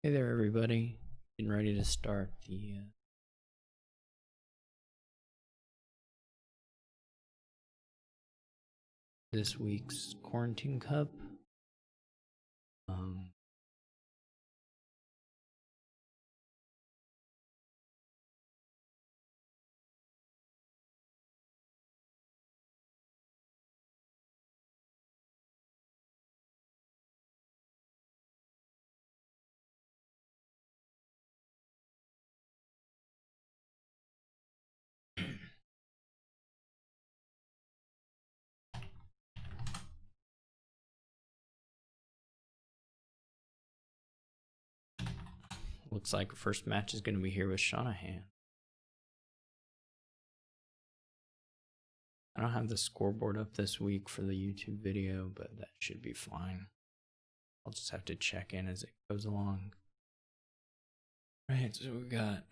Hey there, everybody. Getting ready to start this week's Quarantine Cup. Looks like the first match is going to be here with Shanahan. I don't have the scoreboard up this week for the YouTube video, but that should be fine. I'll just have to check in as it goes along. Right, so we got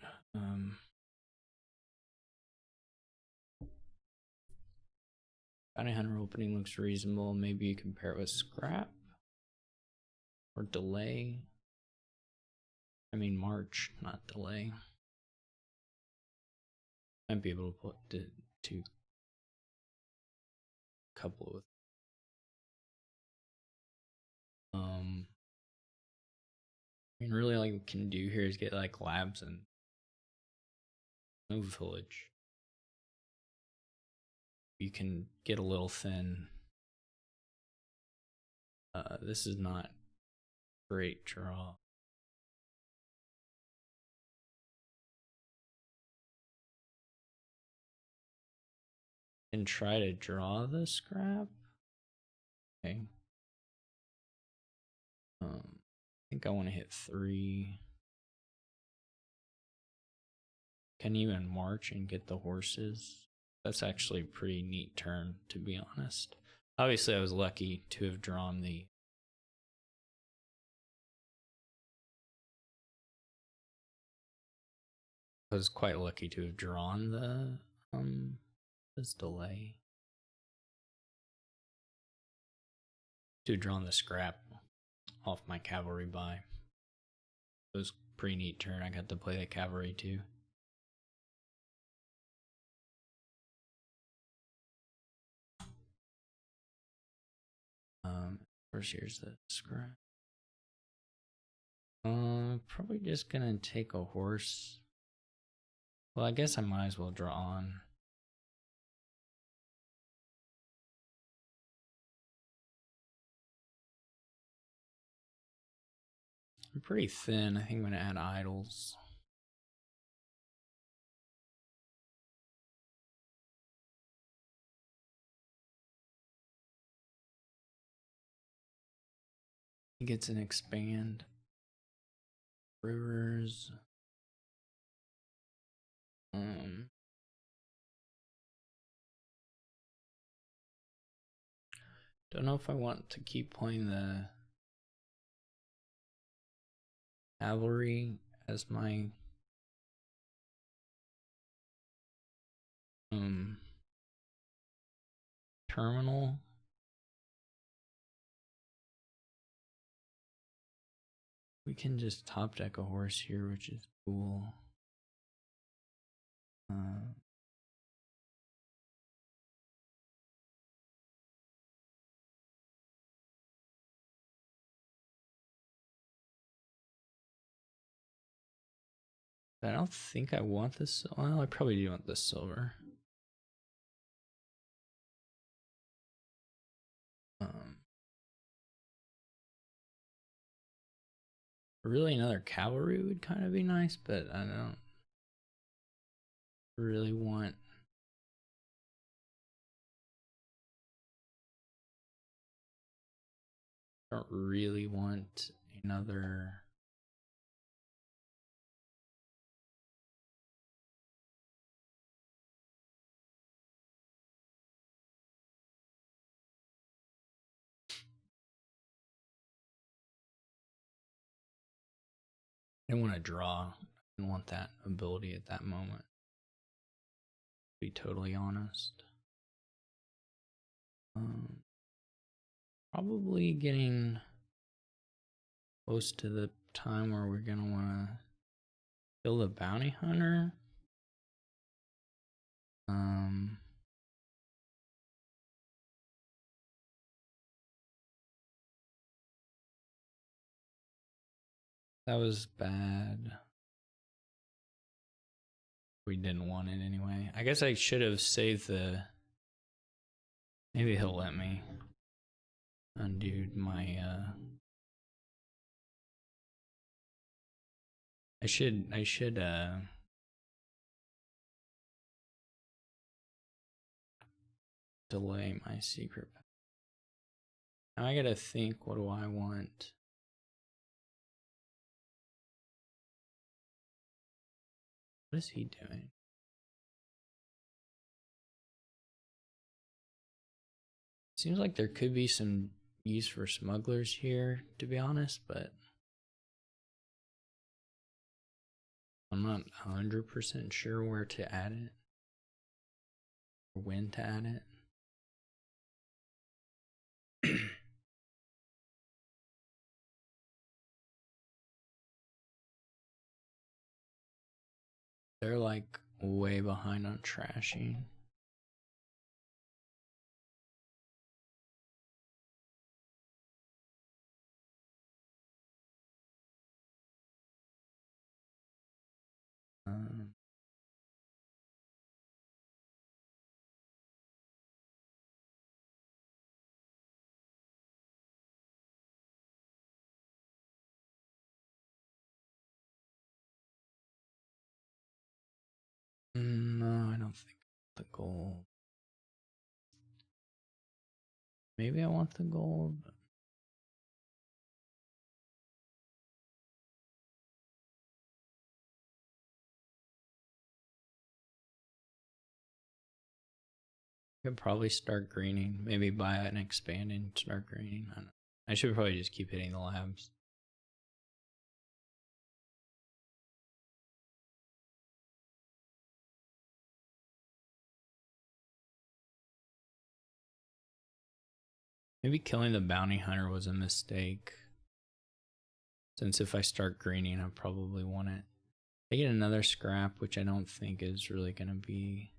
Bounty Hunter opening looks reasonable. Maybe you compare it with Scrap or Delay. I mean March, not Delay. Might be able to put two couple with I mean, really all you can do here is get like labs and no village. You can get a little thin. This is not great draw. And try to draw the scrap. Okay. I think I want to hit 3. Can even march and get the horses. That's actually a pretty neat turn, to be honest. Obviously, I was lucky to have drawn the I was quite lucky to have drawn the this delay. To have drawn the scrap off my cavalry buy. It was a pretty neat turn. I got to play the cavalry too. First here's the scrap. Probably just gonna take a horse. Well, I guess I might as well draw on. I'm pretty thin. I think I'm gonna add idols. He gets an expand. Rivers. Don't know if I want to keep playing the cavalry as my terminal. We can just top deck a horse here, which is cool. I don't think I want this. Well, I probably do want this silver. Really, another cavalry would kind of be nice, but I don't really want. I don't really want another. I didn't want to draw. I didn't want that ability at that moment. To be totally honest. Probably getting close to the time where we're gonna want to kill the bounty hunter. That was bad. We didn't want it anyway. I guess I should have saved the... Maybe he'll let me undo my I should delay my secret. Now I gotta think, what do I want? What is he doing? Seems like there could be some use for smugglers here, to be honest, but I'm not 100% sure where to add it or when to add it. They're like way behind on trashing. No, I don't think the gold. Maybe I want the gold. I could probably start greening. Maybe buy an expand and start greening. I don't know. I should probably just keep hitting the labs. Maybe killing the bounty hunter was a mistake. Since if I start greening, I probably want it. I get another scrap, which I don't think is really going to be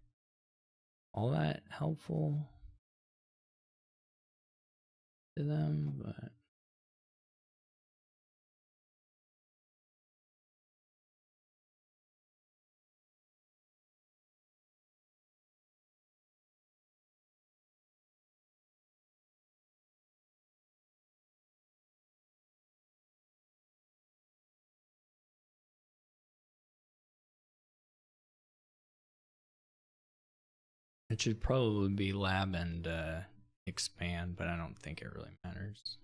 all that helpful to them, but it should probably be lab and expand, but I don't think it really matters.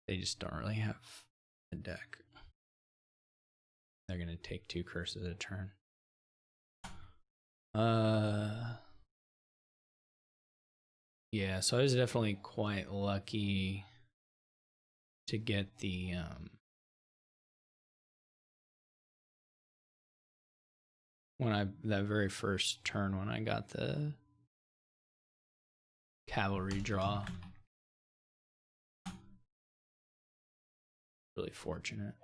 They just don't really have a deck. They're gonna take 2 curses a turn. Yeah, so I was definitely quite lucky to get the that very first turn when I got the cavalry draw. Really fortunate.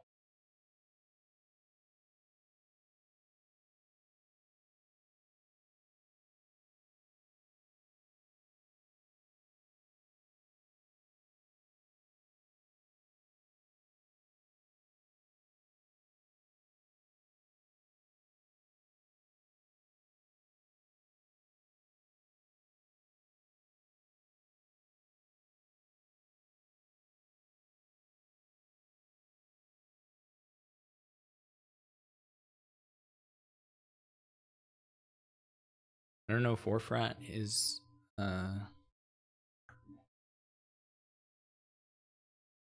I don't know if Warfrat is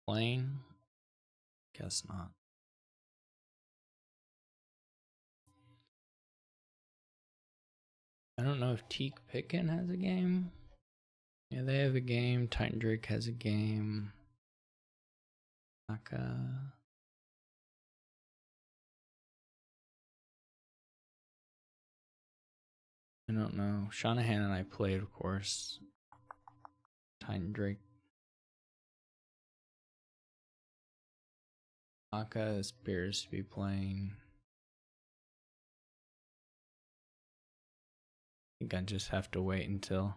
playing. Guess not. I don't know if Teak Pickin has a game. Yeah, they have a game. Titan Drake has a game. Naka. I don't know. Shanahan and I played, of course. Titan Drake. Aka appears to be playing. I think I just have to wait until.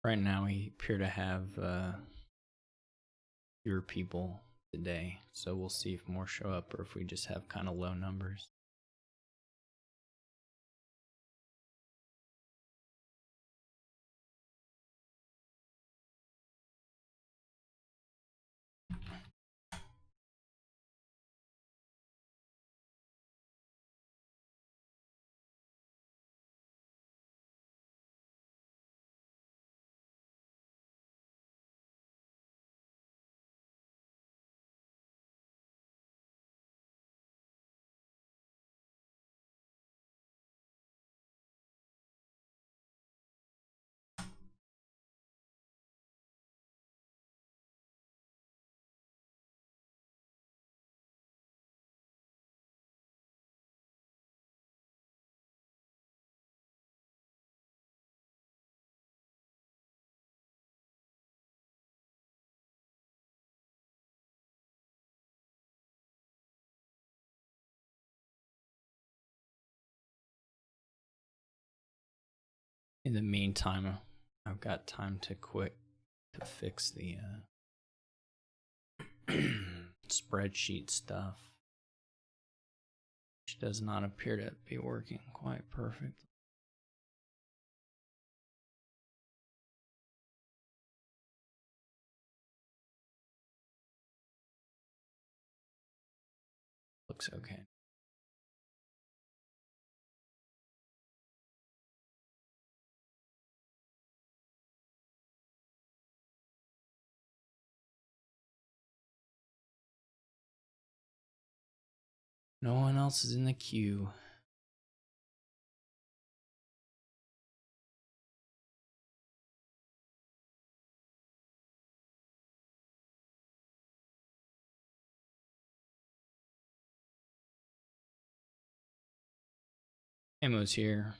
Right now, we appear to have fewer people today, so we'll see if more show up or if we just have kind of low numbers. In the meantime, I've got time to quit to fix the spreadsheet stuff, which does not appear to be working quite perfect. Looks okay. No one else is in the queue. Ammo's here.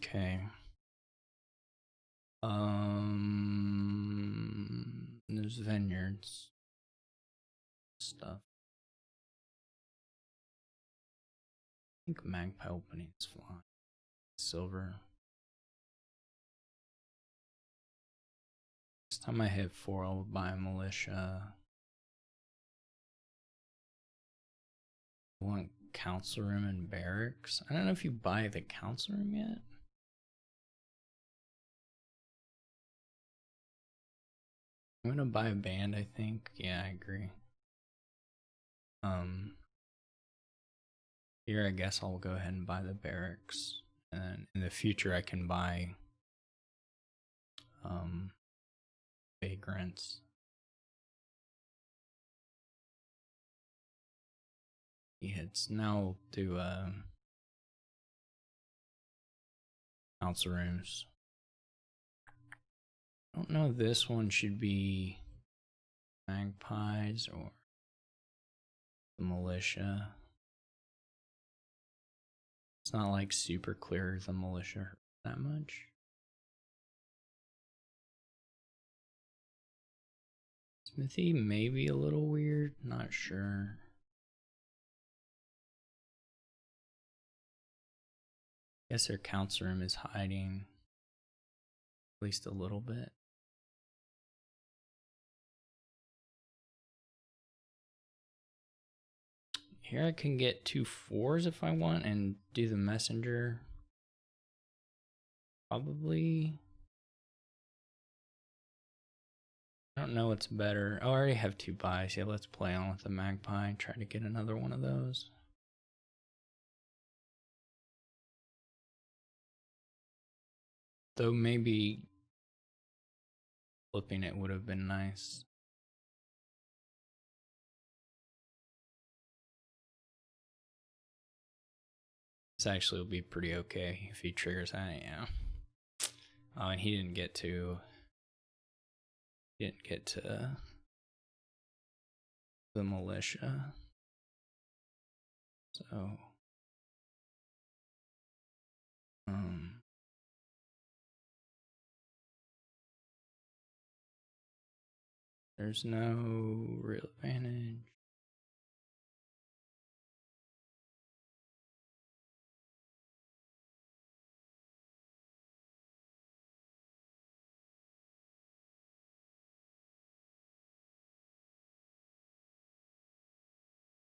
Okay. There's vineyards stuff. I think magpie opening is fine. Silver. This time I hit 4, I'll buy a militia. I want council room and barracks. I don't know if you buy the council room yet. I'm gonna buy a band, I think. Yeah, I agree. Here I guess I'll go ahead and buy the barracks. And in the future I can buy vagrants. He hits now do council rooms. I don't know if this one should be magpies or the militia. It's not like super clear the militia hurt that much. Smithy may be a little weird, not sure. Guess their council room is hiding at least a little bit. Here I can get 2 4s if I want and do the messenger. Probably. I don't know what's better. Oh, I already have 2 buys. Yeah, let's play on with the magpie. Try to get another one of those. Though maybe flipping it would have been nice. This actually will be pretty okay if he triggers that, yeah. Oh, and he didn't get to the militia. So there's no real advantage.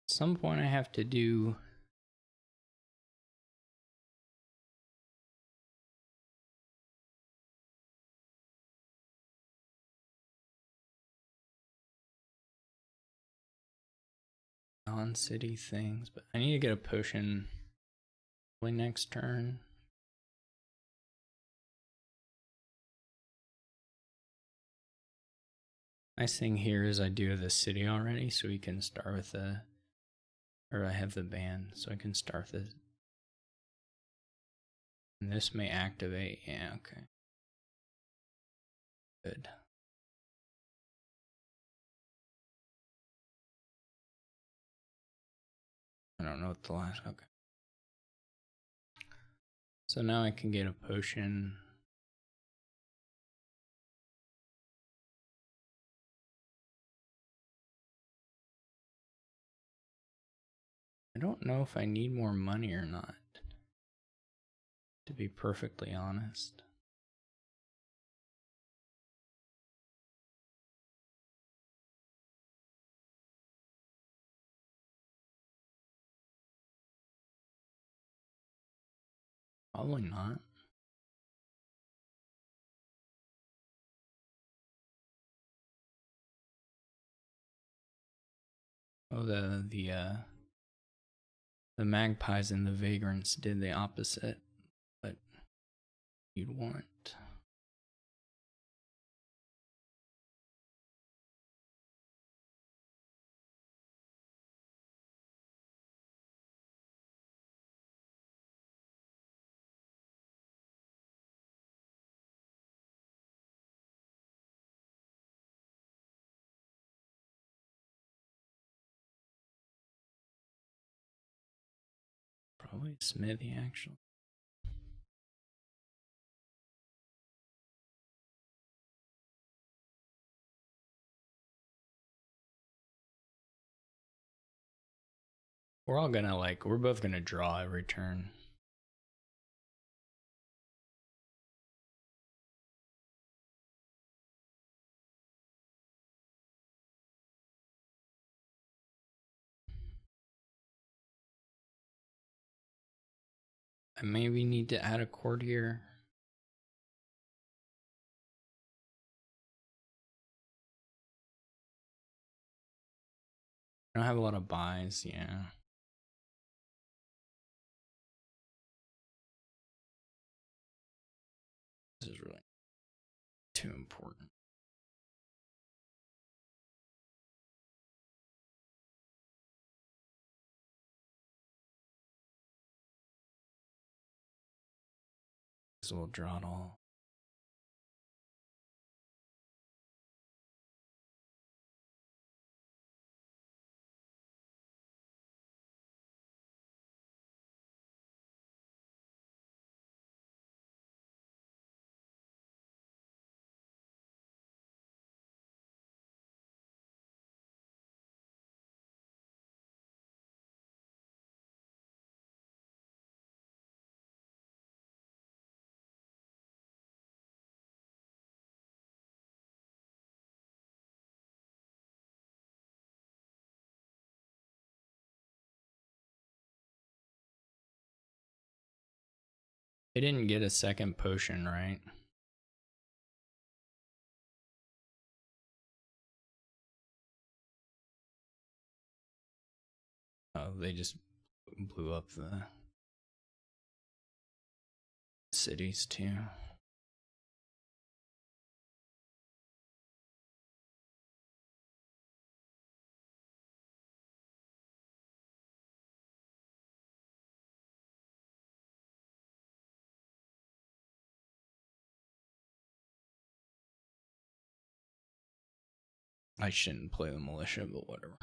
At some point I have to do non-city things, but I need to get a potion probably next turn. Nice thing here is I do have the city already, so we can start with the, or I have the band, so I can start this. And this may activate, yeah, okay. Good. I don't know what the last, okay. So now I can get a potion. I don't know if I need more money or not, to be perfectly honest. Probably not. Oh, the magpies and the vagrants did the opposite, but you'd want. Probably a smithy, actually. We're all gonna we're both gonna draw every turn. I maybe need to add a courtier. I don't have a lot of buys, yeah. This is really too important. So we'll draw it all. They didn't get a second potion, right? Oh, they just blew up the cities too. I shouldn't play the militia, but whatever.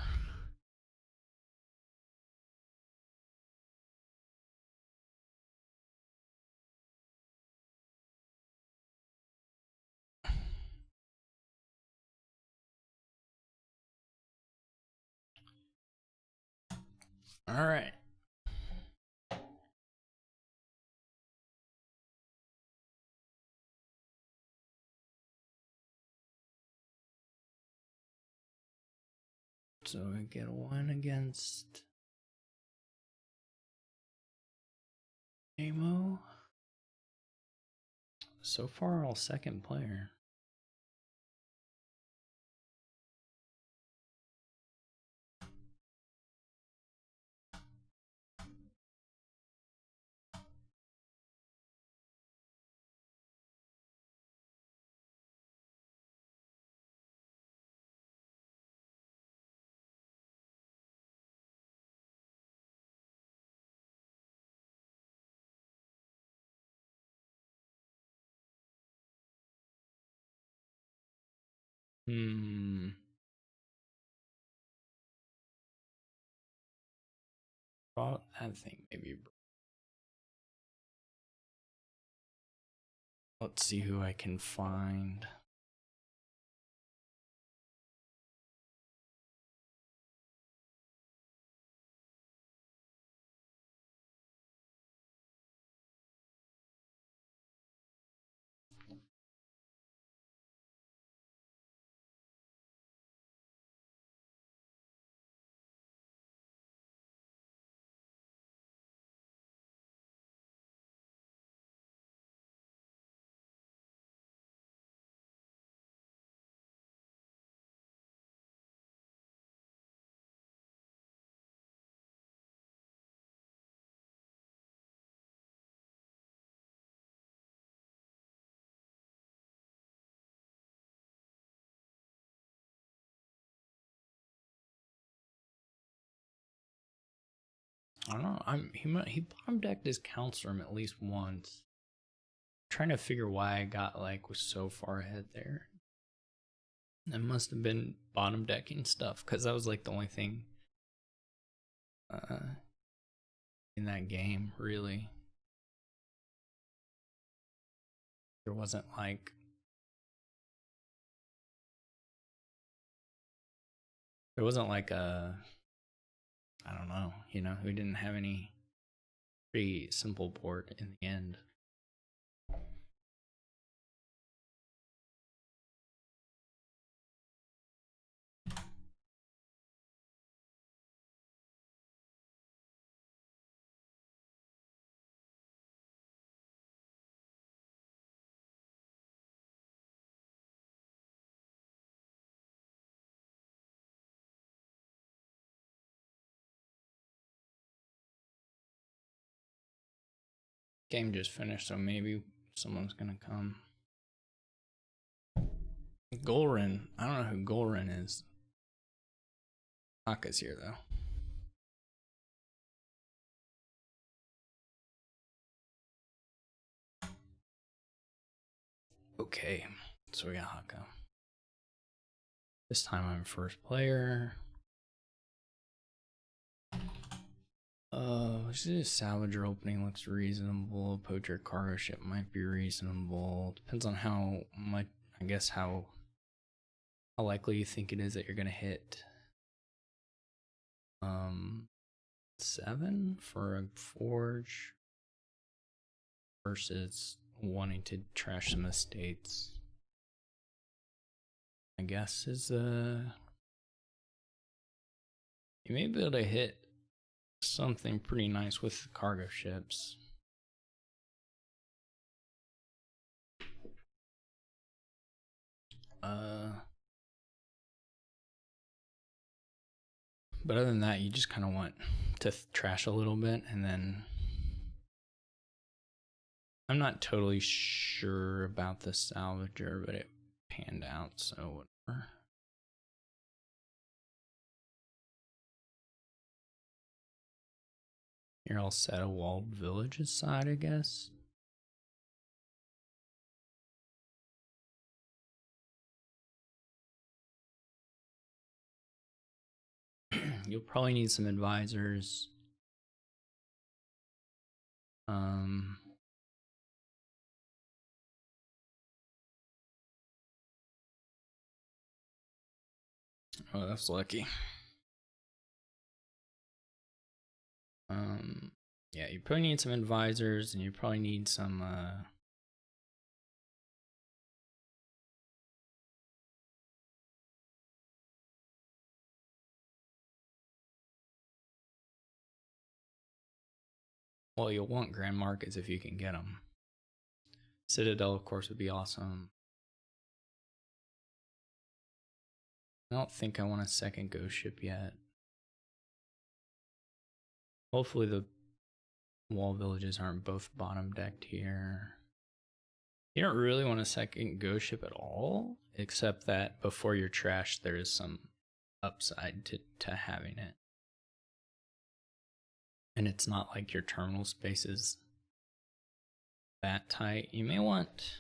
All right. So I get one against Amo. So far, all second player. Hmm. Well, I think maybe. Let's see who I can find. I don't know. He bottom decked his council room at least once. I'm trying to figure why I got was so far ahead there. It must have been bottom decking stuff because that was the only thing uh, in that game really. There wasn't a, I don't know, we didn't have any pretty simple board in the end. Game just finished, so maybe someone's gonna come. Golrin, I don't know who Golrin is. Aka's here though. Okay, so we got Haka. This time I'm first player. Salvager opening looks reasonable. Poacher cargo ship might be reasonable. Depends on how much, I guess, how likely you think it is that you're gonna hit. 7 for a forge versus wanting to trash some estates. I guess is you may be able to hit something pretty nice with cargo ships. But other than that, you just kind of want to trash a little bit, and then I'm not totally sure about the salvager, but it panned out, so whatever. You're all set a walled village aside, I guess. You'll probably need some advisors. Oh, that's lucky. Yeah, you probably need some advisors, and you probably need some well, you'll want grand markets if you can get them. Citadel, of course, would be awesome. I don't think I want a second ghost ship yet. Hopefully the wall villages aren't both bottom decked here. You don't really want a second ghost ship at all, except that before you're trashed, there is some upside to having it. And it's not like your terminal space is that tight. You may want,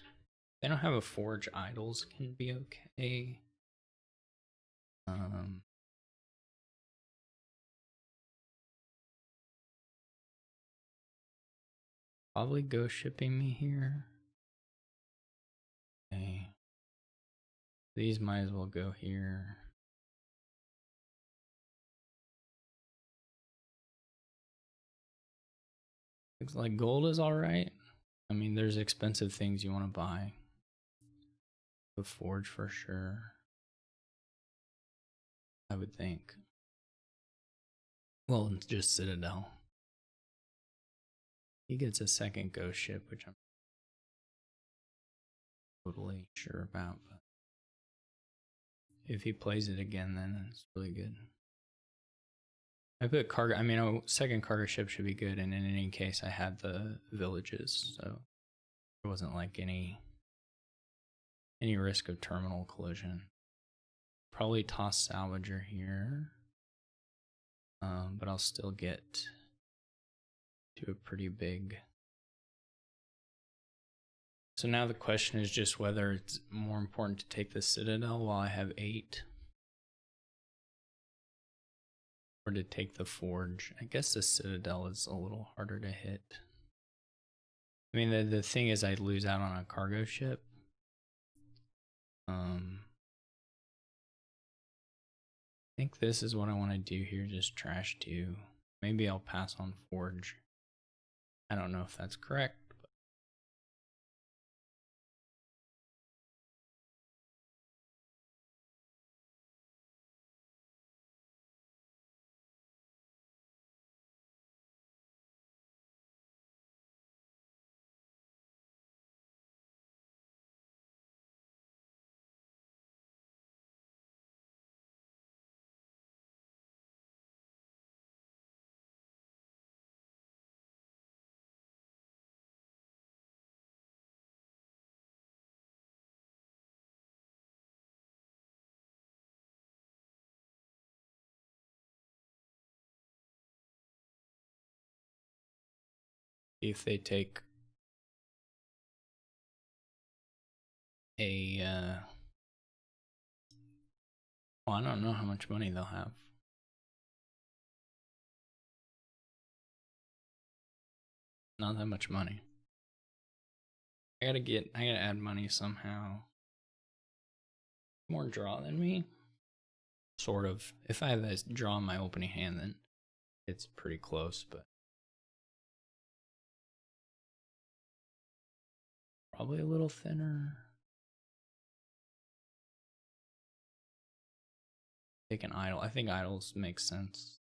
they don't have a forge, idols can be okay. Probably ghost shipping me here. Okay. These might as well go here. Looks like gold is alright. I mean, there's expensive things you want to buy. The forge for sure, I would think. Well, it's just Citadel. He gets a second ghost ship, which I'm totally sure about. But if he plays it again, then it's really good. I put cargo. I mean, a second cargo ship should be good, and in any case, I had the villages, so there wasn't like any risk of terminal collision. Probably toss salvager here, but I'll still get to a pretty big. So now the question is just whether it's more important to take the Citadel while I have 8, or to take the Forge. I guess the Citadel is a little harder to hit. I mean, the thing is I'd lose out on a cargo ship. I think this is what I want to do here, just trash 2. Maybe I'll pass on Forge. I don't know if that's correct. But if they take a well, I don't know how much money they'll have. Not that much money. I gotta add money somehow. More draw than me. Sort of. If I have a draw in my opening hand, then it's pretty close, but probably a little thinner. Take an idol. I think idols make sense.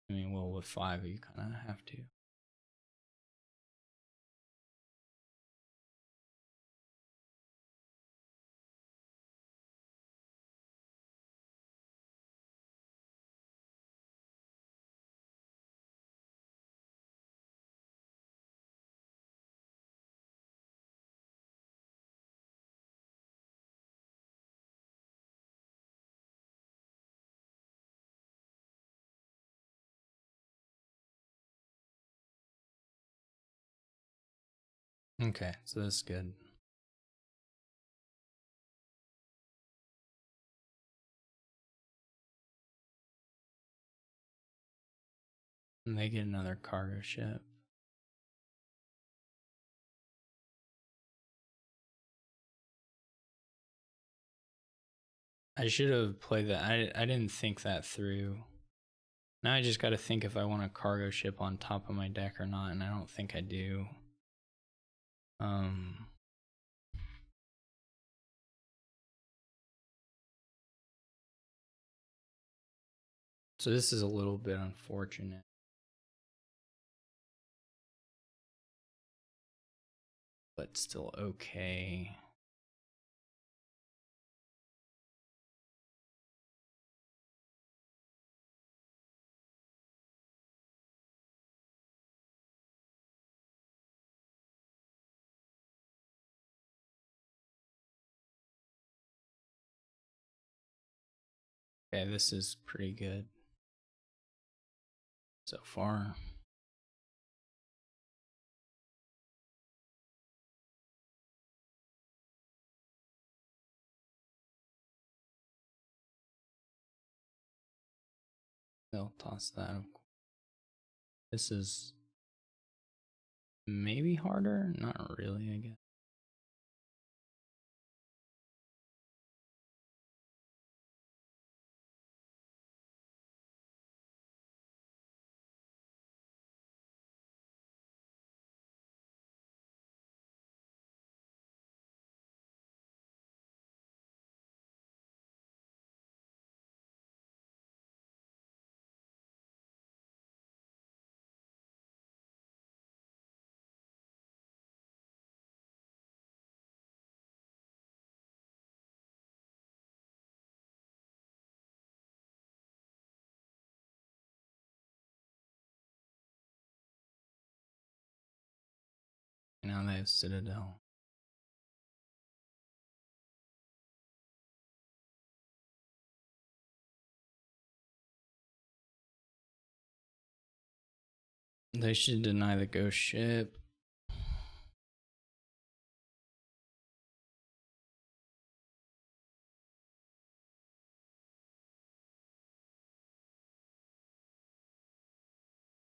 I mean, well, with 5, you kind of have to. Okay, so that's good. And they get another cargo ship. I should have played that. I didn't think that through. Now I just got to think if I want a cargo ship on top of my deck or not, and I don't think I do. So this is a little bit unfortunate. But still okay. Okay, this is pretty good so far. They'll toss that. This is maybe harder? Not really, I guess. Now they have Citadel. They should deny the ghost ship.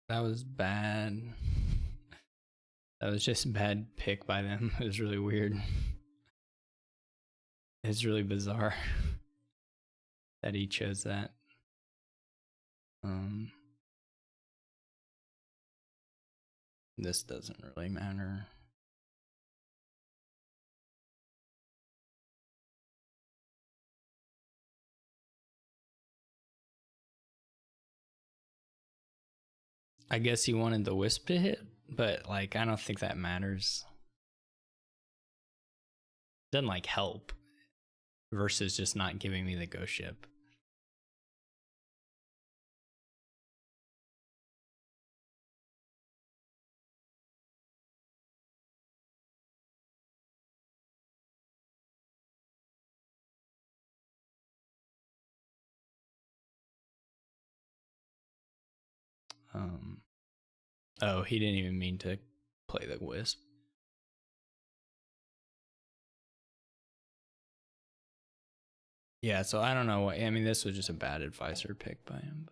That was bad. That was just a bad pick by them. It was really weird. It's really bizarre that he chose that. This doesn't really matter. I guess he wanted the wisp to hit, but like I don't think that matters. Doesn't like help versus just not giving me the ghost ship. Oh, he didn't even mean to play the wisp. Yeah, so I don't know what. I mean, this was just a bad advisor pick by him.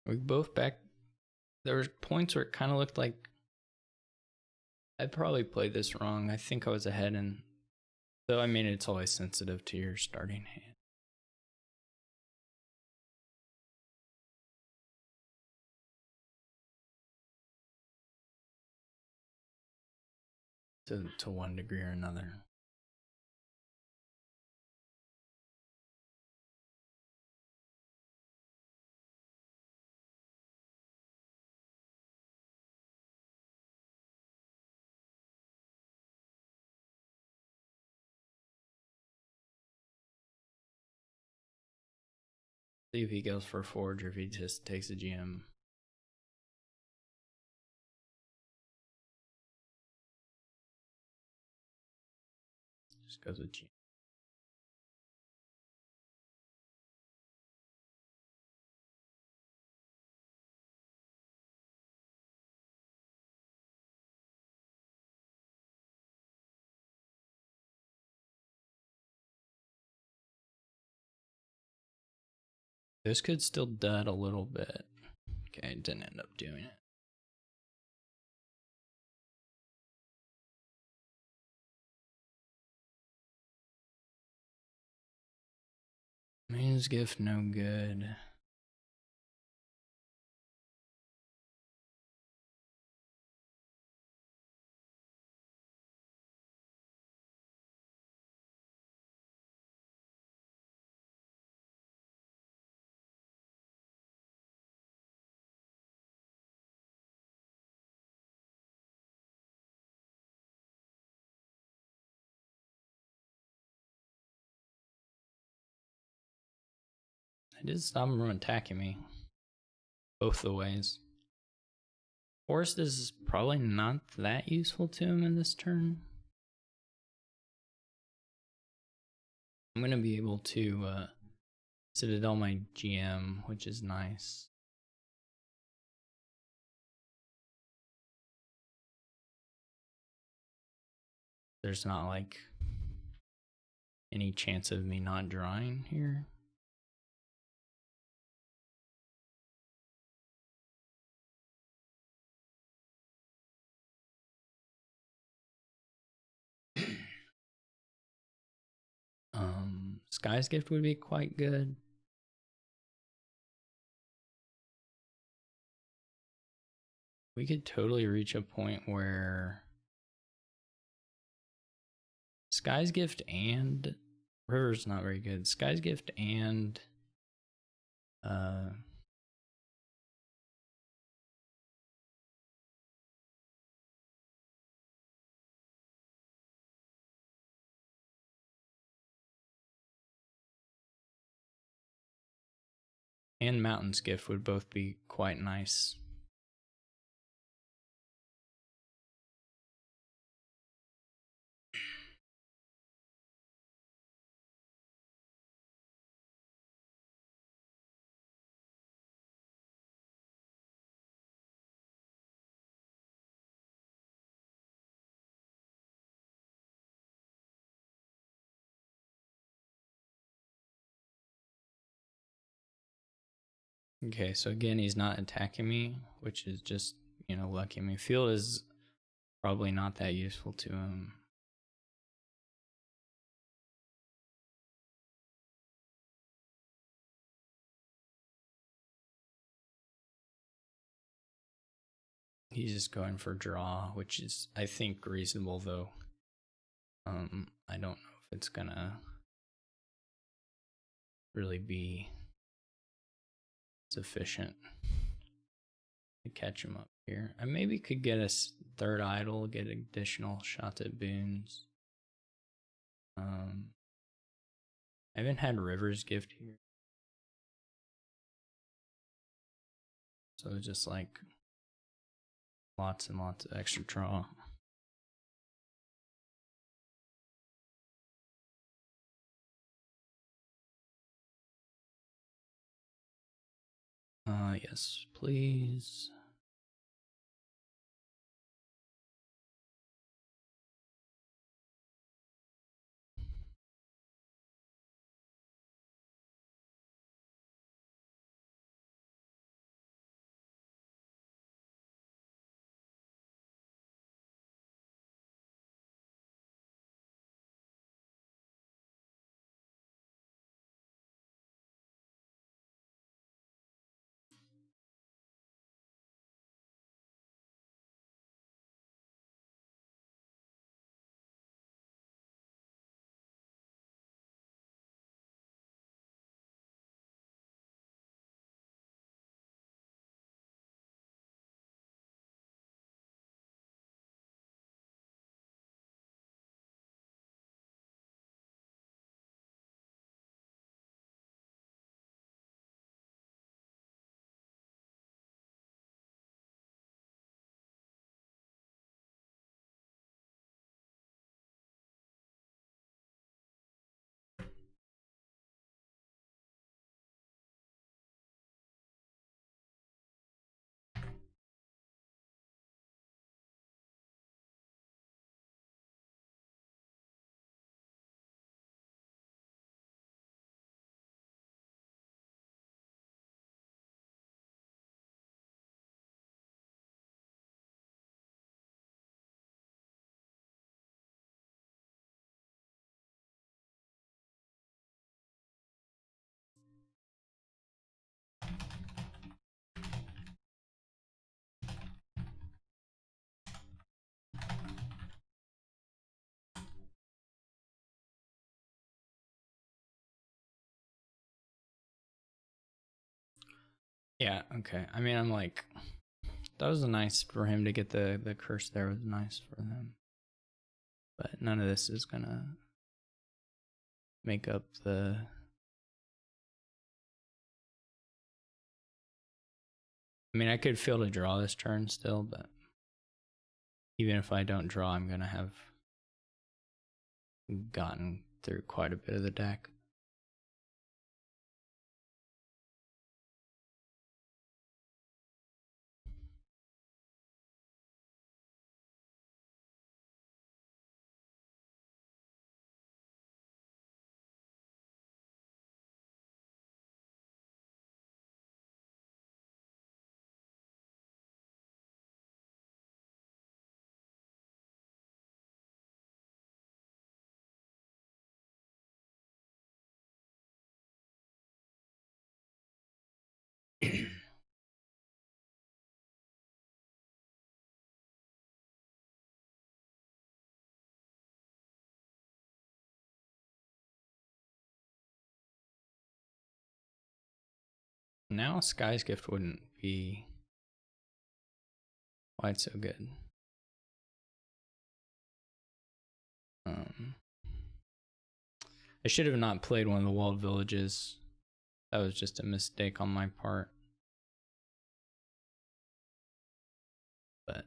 We both back. There were points where it kind of looked like I probably played this wrong. I think I was ahead, and so I mean, it's always sensitive to your starting hand. To one degree or another. See if he goes for Forge or if he just takes a GM. Just goes with GM. This could still dud a little bit. Okay, didn't end up doing it. Man's Gift, no good. I did stop him from attacking me. Both the ways. Forest is probably not that useful to him in this turn. I'm going to be able to Citadel my GM, which is nice. There's not like any chance of me not drawing here. Sky's Gift would be quite good. We could totally reach a point where Sky's Gift and River's not very good. Sky's Gift and Mountain's Gift would both be quite nice. Okay, so again, he's not attacking me, which is just, you know, lucky me. Field is probably not that useful to him. He's just going for draw, which is, I think, reasonable, though. I don't know if it's gonna really be sufficient to catch him up here. I maybe could get a third idol, get additional shots at boons. I haven't had River's Gift here, so it's just like lots and lots of extra draw. Yes, please. Yeah, okay. I mean, I'm like, that was nice for him to get the curse there, was nice for them. But none of this is gonna make up the... I mean, I could feel to draw this turn still, but even if I don't draw, I'm gonna have gotten through quite a bit of the deck. Now Sky's Gift wouldn't be quite so good. I should have not played one of the walled villages. That was just a mistake on my part. But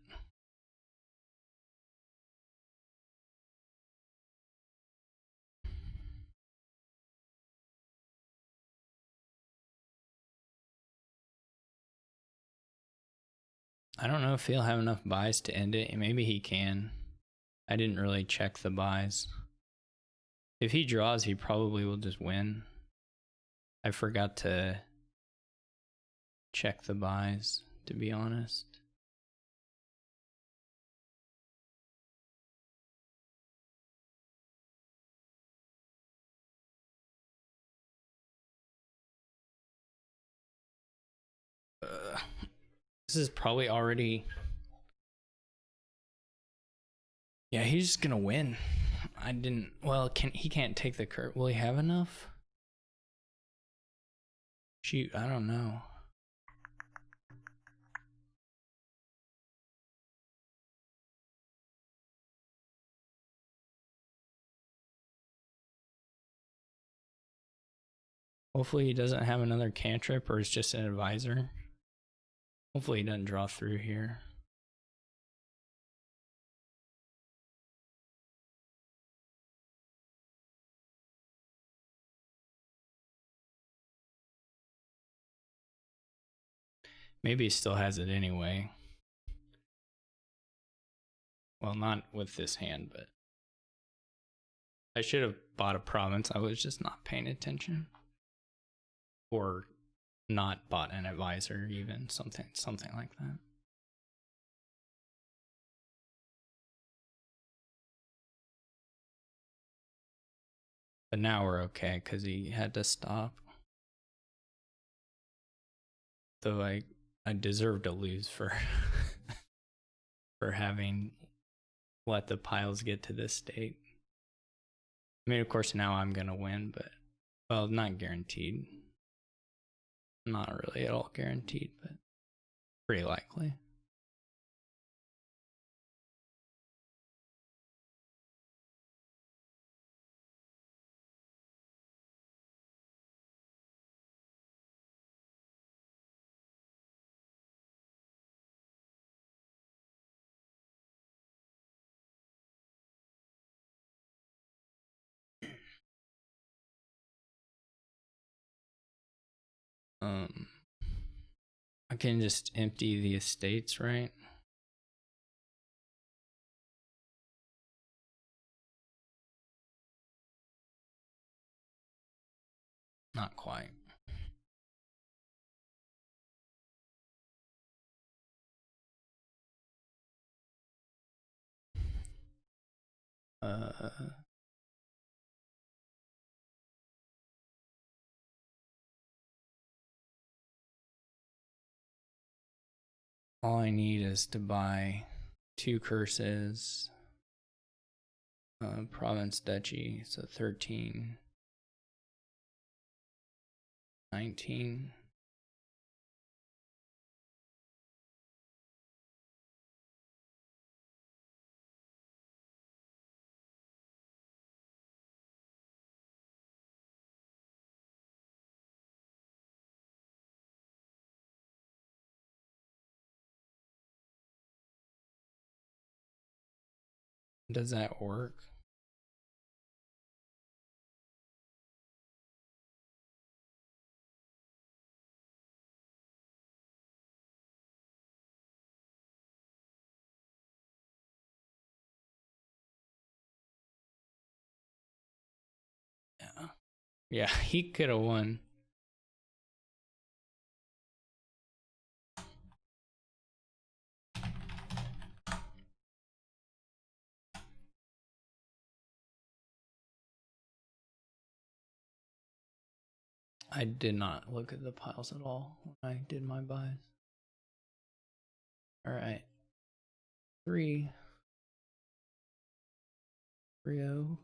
I don't know if he'll have enough buys to end it. Maybe he can. I didn't really check the buys. If he draws, he probably will just win. I forgot to check the buys, to be honest. This is probably already... Yeah, he's just gonna win. I didn't... Well, he can't take the curve. Will he have enough? Shoot, I don't know. Hopefully he doesn't have another cantrip or is just an advisor. Hopefully he doesn't draw through here. Maybe he still has it anyway. Well, not with this hand, but I should have bought a province. I was just not paying attention. Or not bought an advisor, even something like that. But now we're okay because he had to stop. Though I deserve to lose for for having let the piles get to this state. I mean, of course, now I'm gonna win, but well, not guaranteed. Not really at all guaranteed, but pretty likely. I can just empty the estates, right? Not quite. All I need is to buy 2 curses, province duchy, so 13, 19. Does that work? Yeah. Yeah, he could have won. I did not look at the piles at all when I did my buys. All right. 3 3-0.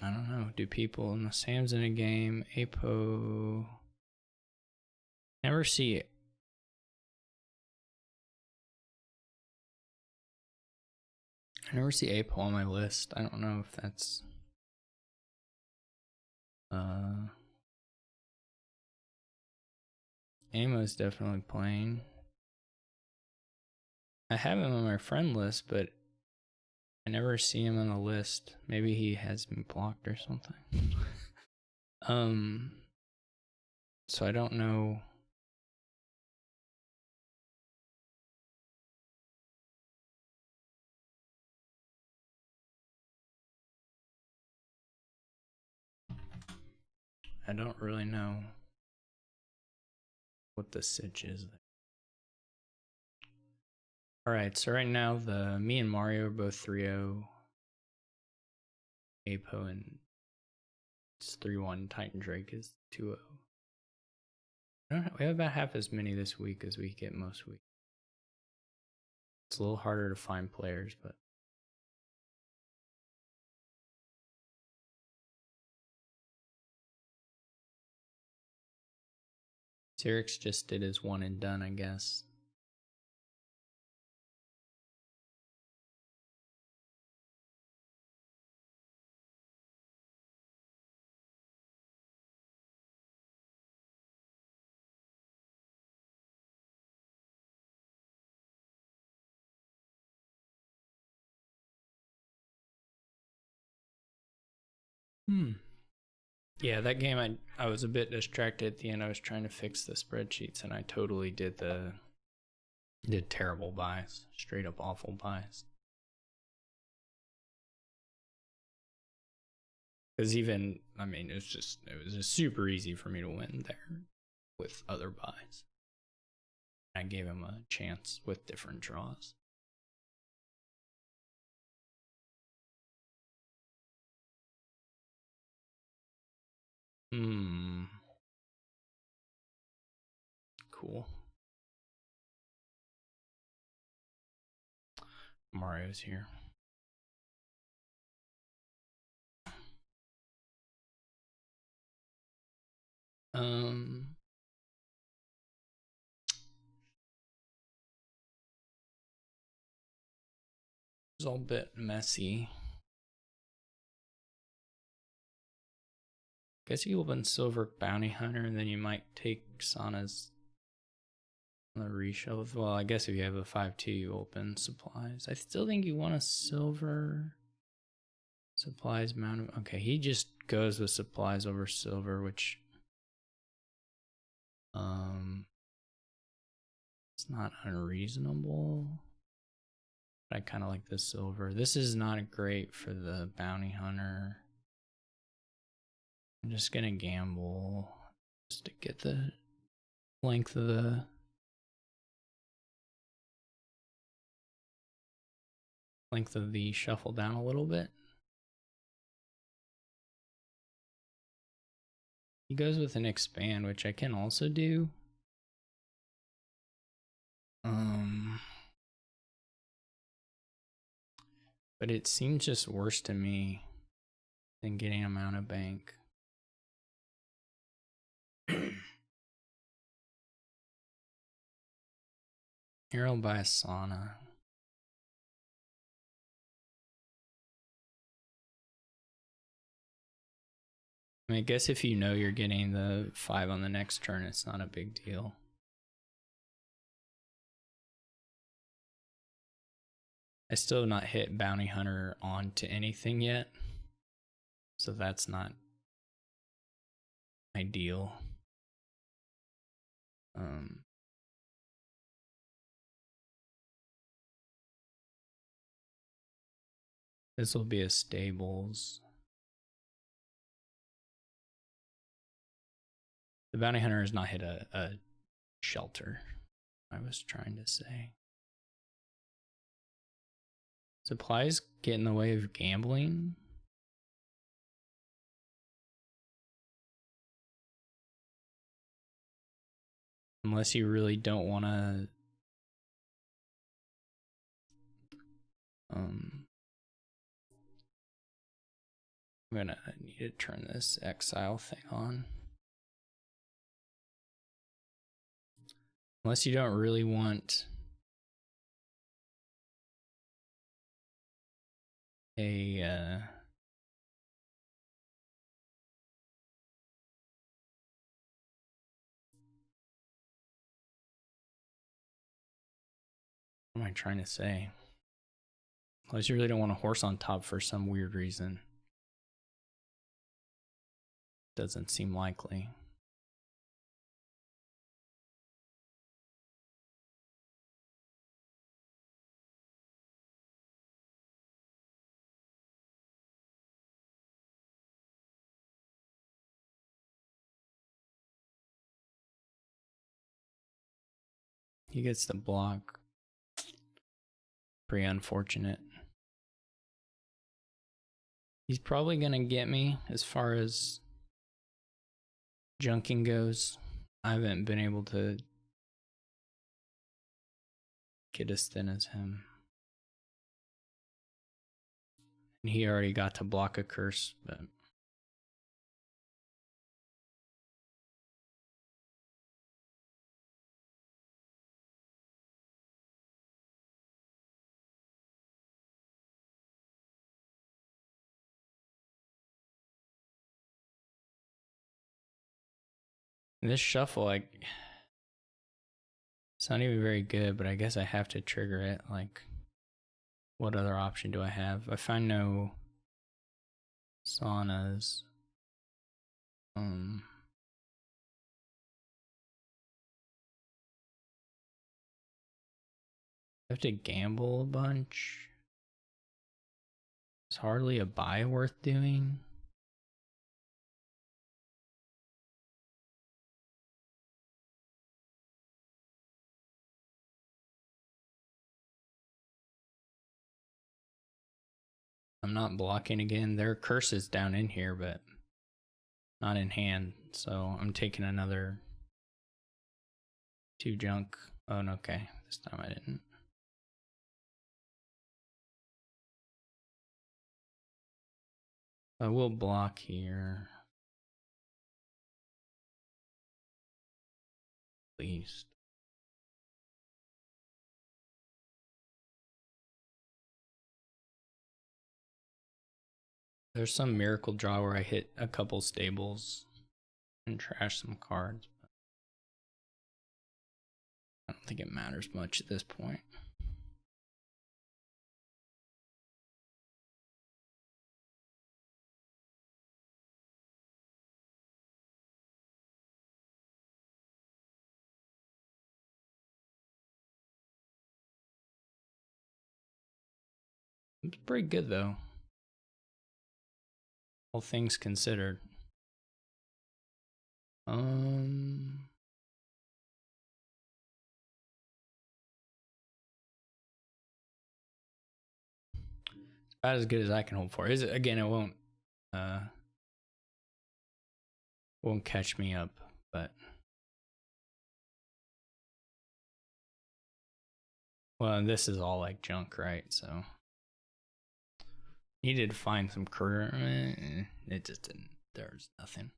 I don't know. Do people in the Sam's in a game? Apo. Never see it. I never see Apo on my list. I don't know if that's Amo's definitely playing. I have him on my friend list, but I never see him on the list. Maybe he has me blocked or something. So I don't know. I don't really know what the sitch is. Alright, so right now me and Mario are both 3-0. Apo and it's 3-1. Titan Drake is 2-0. We have about half as many this week as we get most weeks. It's a little harder to find players, but Xerix just did his one and done, I guess. Yeah, that game I was a bit distracted at the end. I was trying to fix the spreadsheets and I totally did terrible buys. Straight up awful buys. Because it was just super easy for me to win there with other buys. I gave him a chance with different draws. Cool. Mario's here. It's all a bit messy. Guess you open Silver Bounty Hunter and then you might take Sana's on the reshelve. Well, I guess if you have a 5-2, you open supplies. I still think you want a silver supplies mount. Okay, he just goes with supplies over silver, which it's not unreasonable. But I kind of like the silver. This is not great for the bounty hunter. I'm just gonna gamble just to get the length of the shuffle down a little bit. He goes with an expand, which I can also do. But it seems just worse to me than getting him out of bank. Here I'll buy a Sana. I mean, I guess if you know you're getting the 5 on the next turn, it's not a big deal. I still have not hit Bounty Hunter onto anything yet, so that's not ideal. This will be a stables. The Bounty Hunter has not hit a shelter, I was trying to say. Supplies get in the way of gambling. Unless you really don't want to I'm gonna need to turn this exile thing on. Unless you don't really want a what am I trying to say? Unless you really don't want a horse on top for some weird reason. Doesn't seem likely. He gets the block. Pretty unfortunate. He's probably gonna get me as far as junking goes. I haven't been able to get as thin as him. And he already got to block a curse, but this shuffle, like, it's not even very good, but I guess I have to trigger it. Like, what other option do I have? I find no saunas. I have to gamble a bunch. It's hardly a buy worth doing. I'm not blocking again. There are curses down in here, but not in hand. So I'm taking another 2 junk. Oh, no, okay. This time I didn't. I will block here. At least. There's some miracle draw where I hit a couple stables and trash some cards. But I don't think it matters much at this point. It's pretty good though, all things considered. About as good as I can hope for. Is it again? It won't catch me up, but well, this is all like junk, right? So needed to find some career. It just didn't. There's nothing.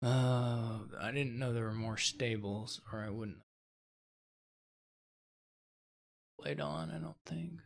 I didn't know there were more stables, or I wouldn't have played on, I don't think.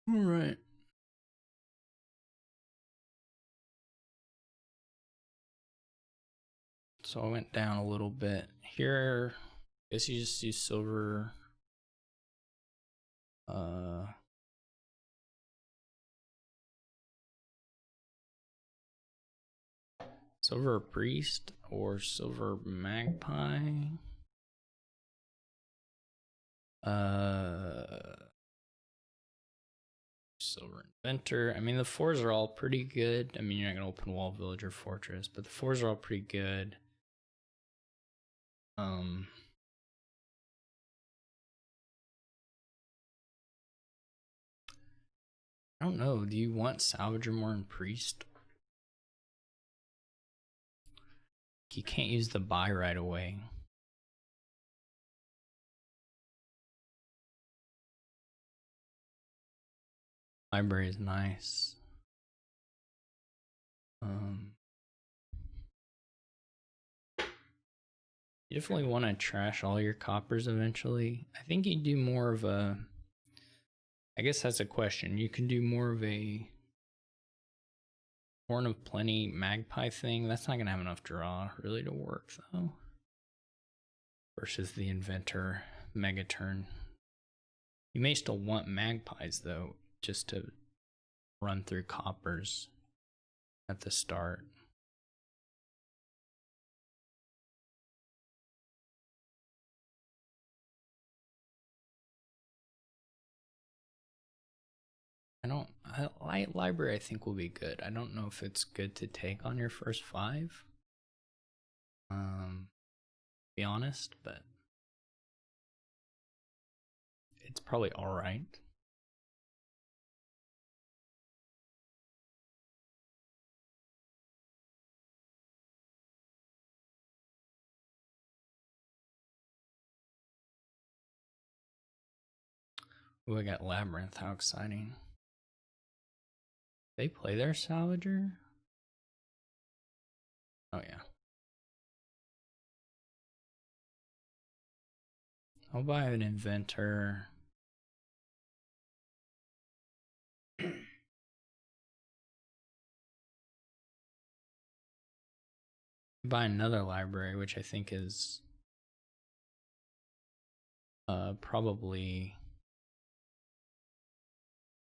All right. So I went down a little bit here. I guess you just use silver. Silver priest or silver magpie. Silver inventor. I mean, the fours are all pretty good. I mean, you're not gonna open wall, village, or fortress, but the fours are all pretty good. I don't know. Do you want salvager more than priest? You can't use the buy right away. Library is nice. You definitely want to trash all your coppers eventually. I think you do more of a. I guess that's a question. You can do more of a Horn of Plenty magpie thing. That's not gonna have enough draw really to work though. Versus the inventor mega turn. You may still want magpies though, just to run through coppers at the start. Library I think will be good. I don't know if it's good to take on your first 5. Be honest, but it's probably alright. Ooh, I got Labyrinth. How exciting. They play their Salvager? Oh, yeah. I'll buy an Inventor. Buy another library, which I think is probably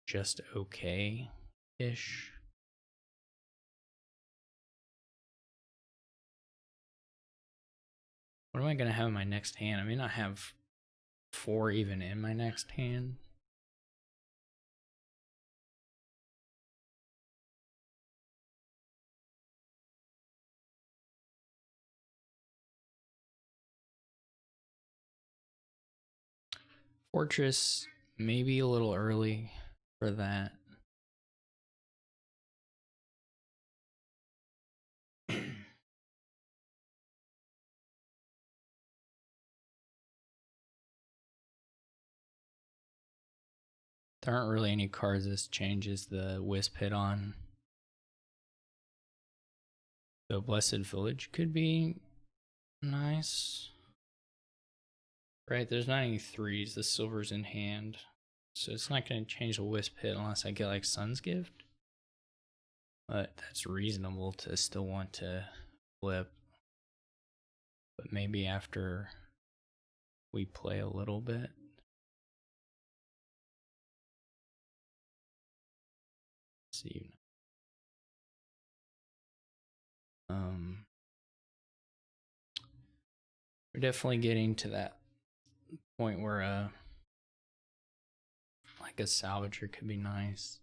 just okay-ish. What am I going to have in my next hand? I may not have 4 even in my next hand. Fortress, maybe a little early for that. There aren't really any cards this changes the Wisp hit on. So Blessed Village could be nice. Right, there's not any 3s, the silver's in hand. So it's not going to change the Wisp hit unless I get like Sun's Gift. But that's reasonable to still want to flip. But maybe after we play a little bit. See. We're definitely getting to that point where like Like a salvager could be nice.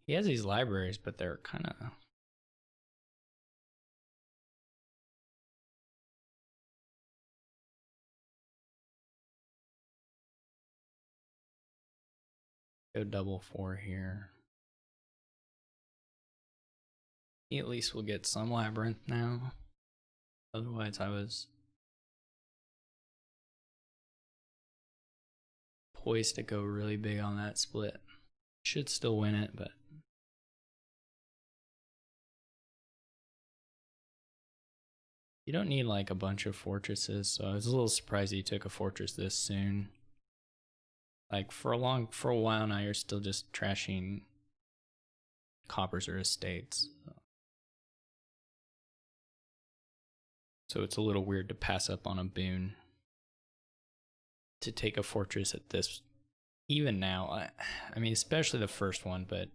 He has these libraries, but they're kind of... Go double 4 here. He at least will get some labyrinth now. Otherwise, I was poised to go really big on that split. Should still win it, but you don't need like a bunch of fortresses, so I was a little surprised he took a fortress this soon. Like for a while now, you're still just trashing coppers or estates. So it's a little weird to pass up on a boon to take a fortress at this, even now. I mean, especially the first one, but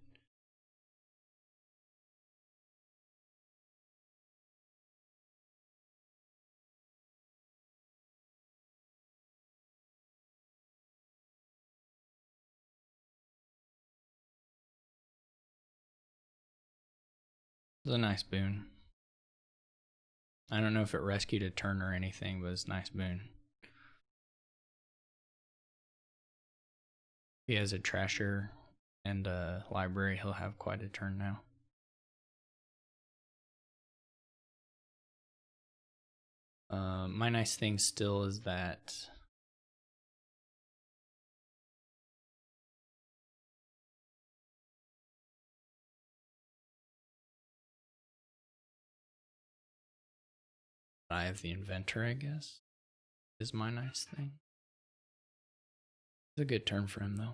it was a nice boon. I don't know if it rescued a turn or anything, but it's a nice boon. He has a trasher and a library, he'll have quite a turn now. My nice thing still is that I have the inventor, I guess, is my nice thing. It's a good turn for him, though.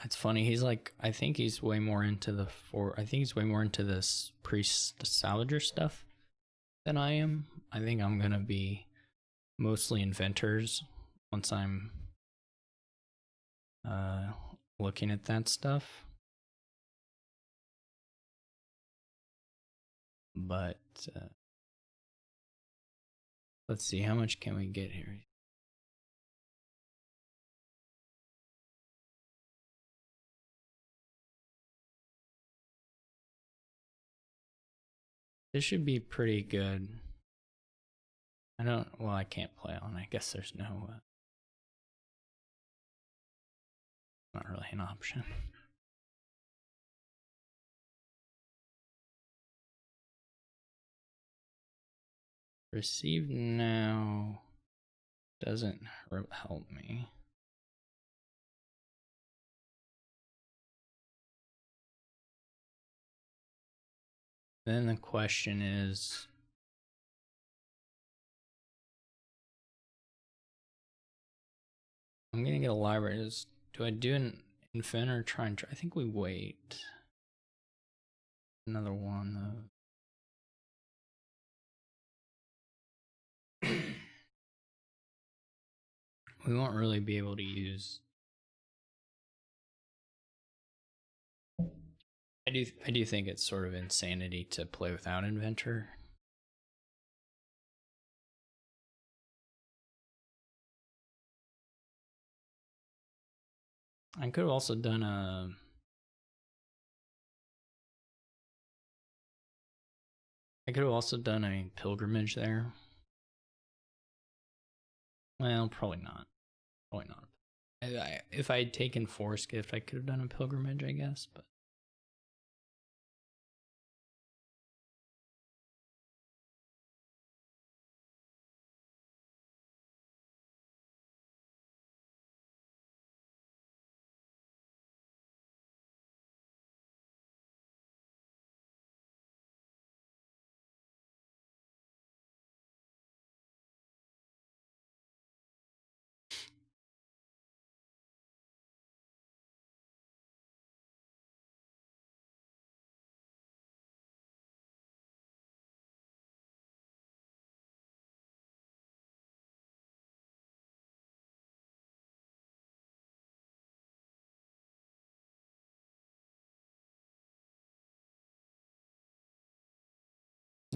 It's funny. He's like, I think he's way more into this priest salvager stuff than I am. I think I'm gonna be mostly inventors once I'm looking at that stuff. But let's see, how much can we get here? This should be pretty good. I can't play on. I guess there's no, not really an option. Receive now doesn't help me. Then the question is, I'm gonna get a library. Do I do an infant or try and I think we wait. Another one though. We won't really be able to use. I do think it's sort of insanity to play without inventor. I could have also done a. I could have also done a pilgrimage there. Well, probably not. Probably not. If I had taken Force Gift, I could have done a pilgrimage, I guess, but.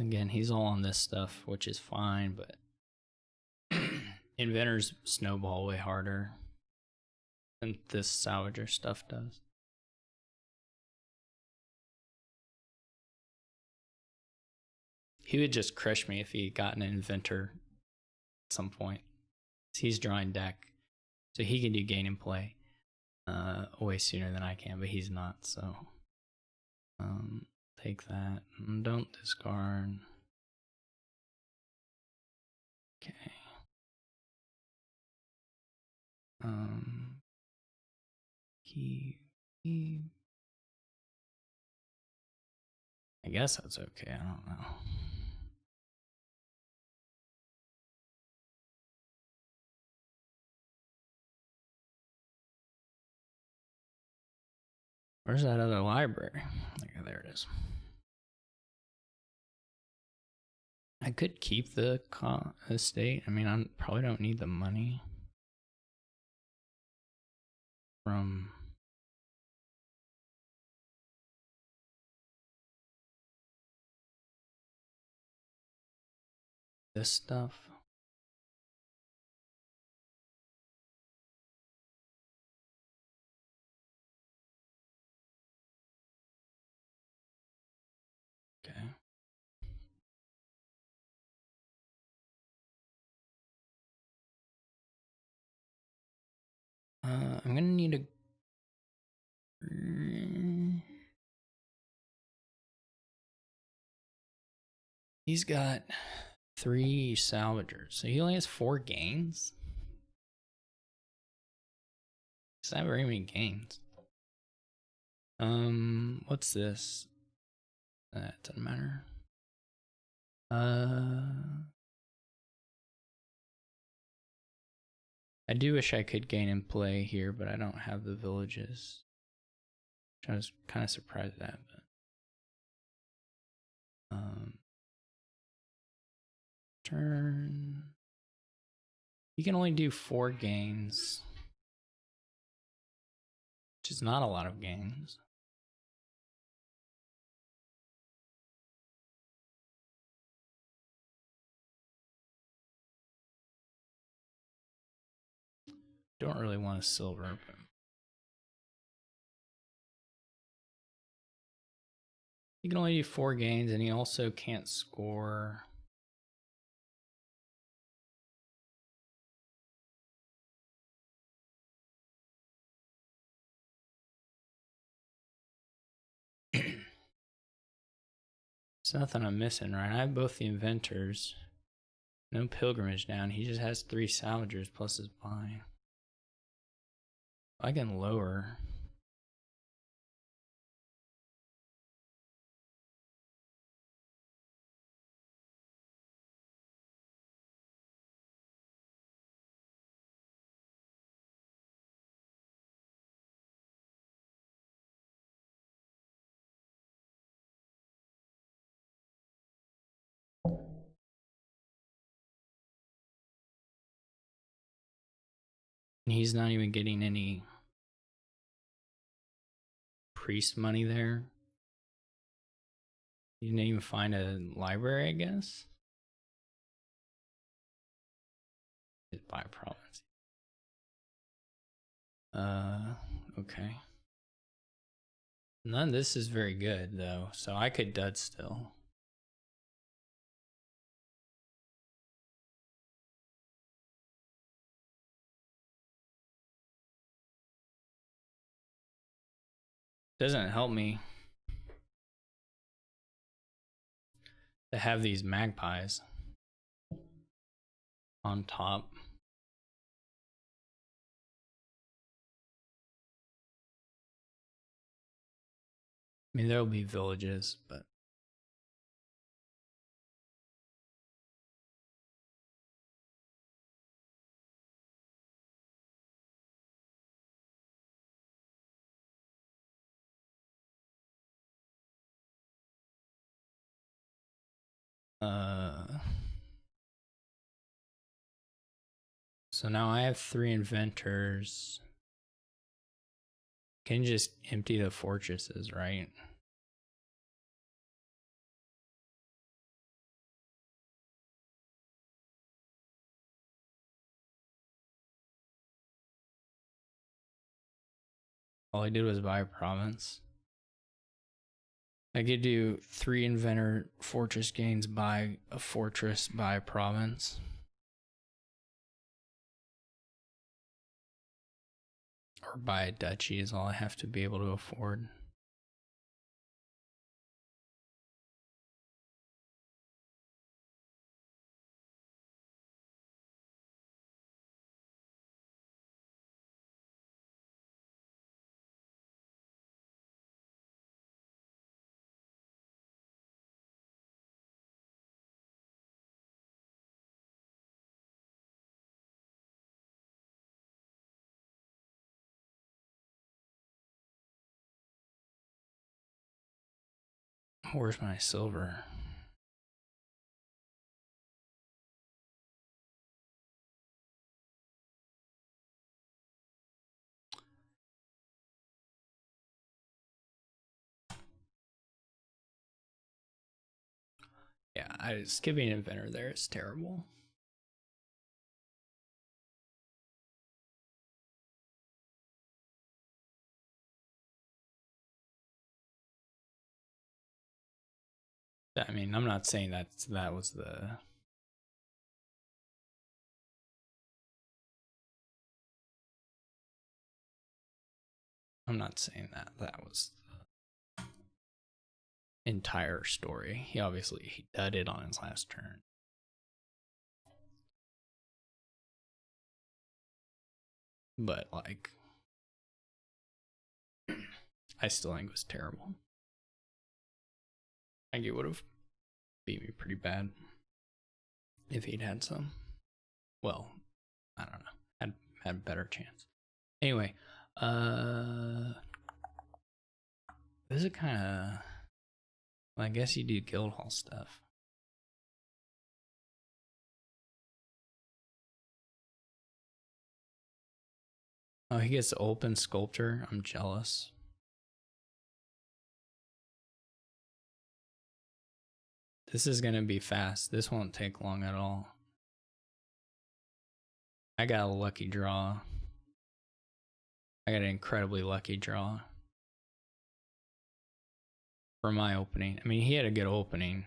Again, he's all on this stuff, which is fine, but inventors snowball way harder than this salvager stuff does. He would just crush me if he got an inventor at some point. He's drawing deck, so he can do gain and play way sooner than I can, but he's not, so take that. Don't discard. Okay. Key. I guess that's okay. I don't know. Where's that other library? Okay, there it is. I could keep the estate. I mean, I probably don't need the money from this stuff. Okay. I'm gonna need a. He's got 3 salvagers, so he only has 4 gains. It's not very many gains. What's this? That doesn't matter. I do wish I could gain and play here, but I don't have the villages. Which I was kind of surprised at, but turn. You can only do 4 gains, which is not a lot of gains. Don't really want a silver, but you can only do 4 gains, and he also can't score. There's nothing I'm missing, right? I have both the inventors. No pilgrimage down. He just has 3 salvagers plus his buy. I can lower. And he's not even getting any priest money there. You didn't even find a library, I guess. Just buy a province. Okay. None of this is very good though, so I could dud still. Doesn't help me to have these magpies on top. I mean, there'll be villages, but so now I have 3 inventors. Can just empty the fortresses, right? All I did was buy a province. I could do 3 inventor fortress gains, buy a fortress, buy a province. Or buy a duchy is all I have to be able to afford. Where's my silver? Yeah, skipping inventor there is terrible. I mean, I'm not saying that was the. I'm not saying that was the entire story. He obviously did it on his last turn. But like, I still think it was terrible. I think it would have beat me pretty bad if he'd had some. Well, I don't know. Had a better chance. Anyway, this is kind of. Well, I guess you do Guildhall stuff. Oh, he gets open sculptor. I'm jealous. This is gonna be fast. This won't take long at all. I got a lucky draw. I got an incredibly lucky draw for my opening. I mean, he had a good opening.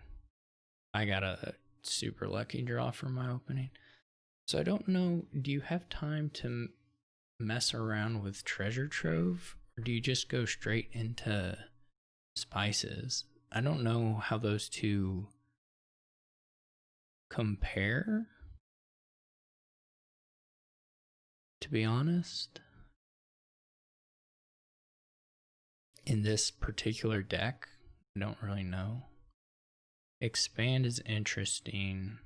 I got a super lucky draw for my opening. So I don't know, do you have time to mess around with treasure trove? Or do you just go straight into spices? I don't know how those two compare, to be honest. In this particular deck, I don't really know. Expand is interesting.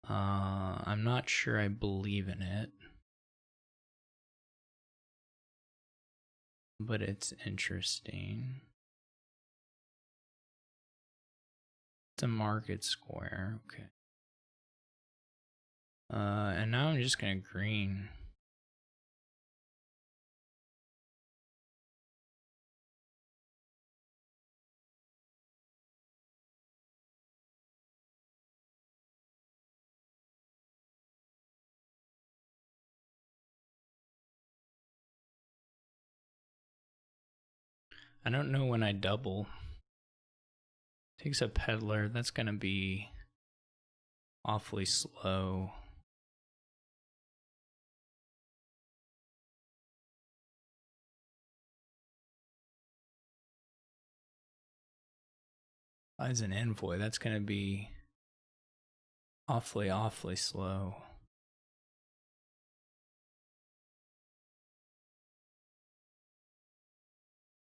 I'm not sure I believe in it, but it's interesting. It's a market square, okay. And now I'm just gonna green. I don't know when I double. Takes a peddler, that's gonna be awfully slow. As an envoy, that's gonna be awfully slow.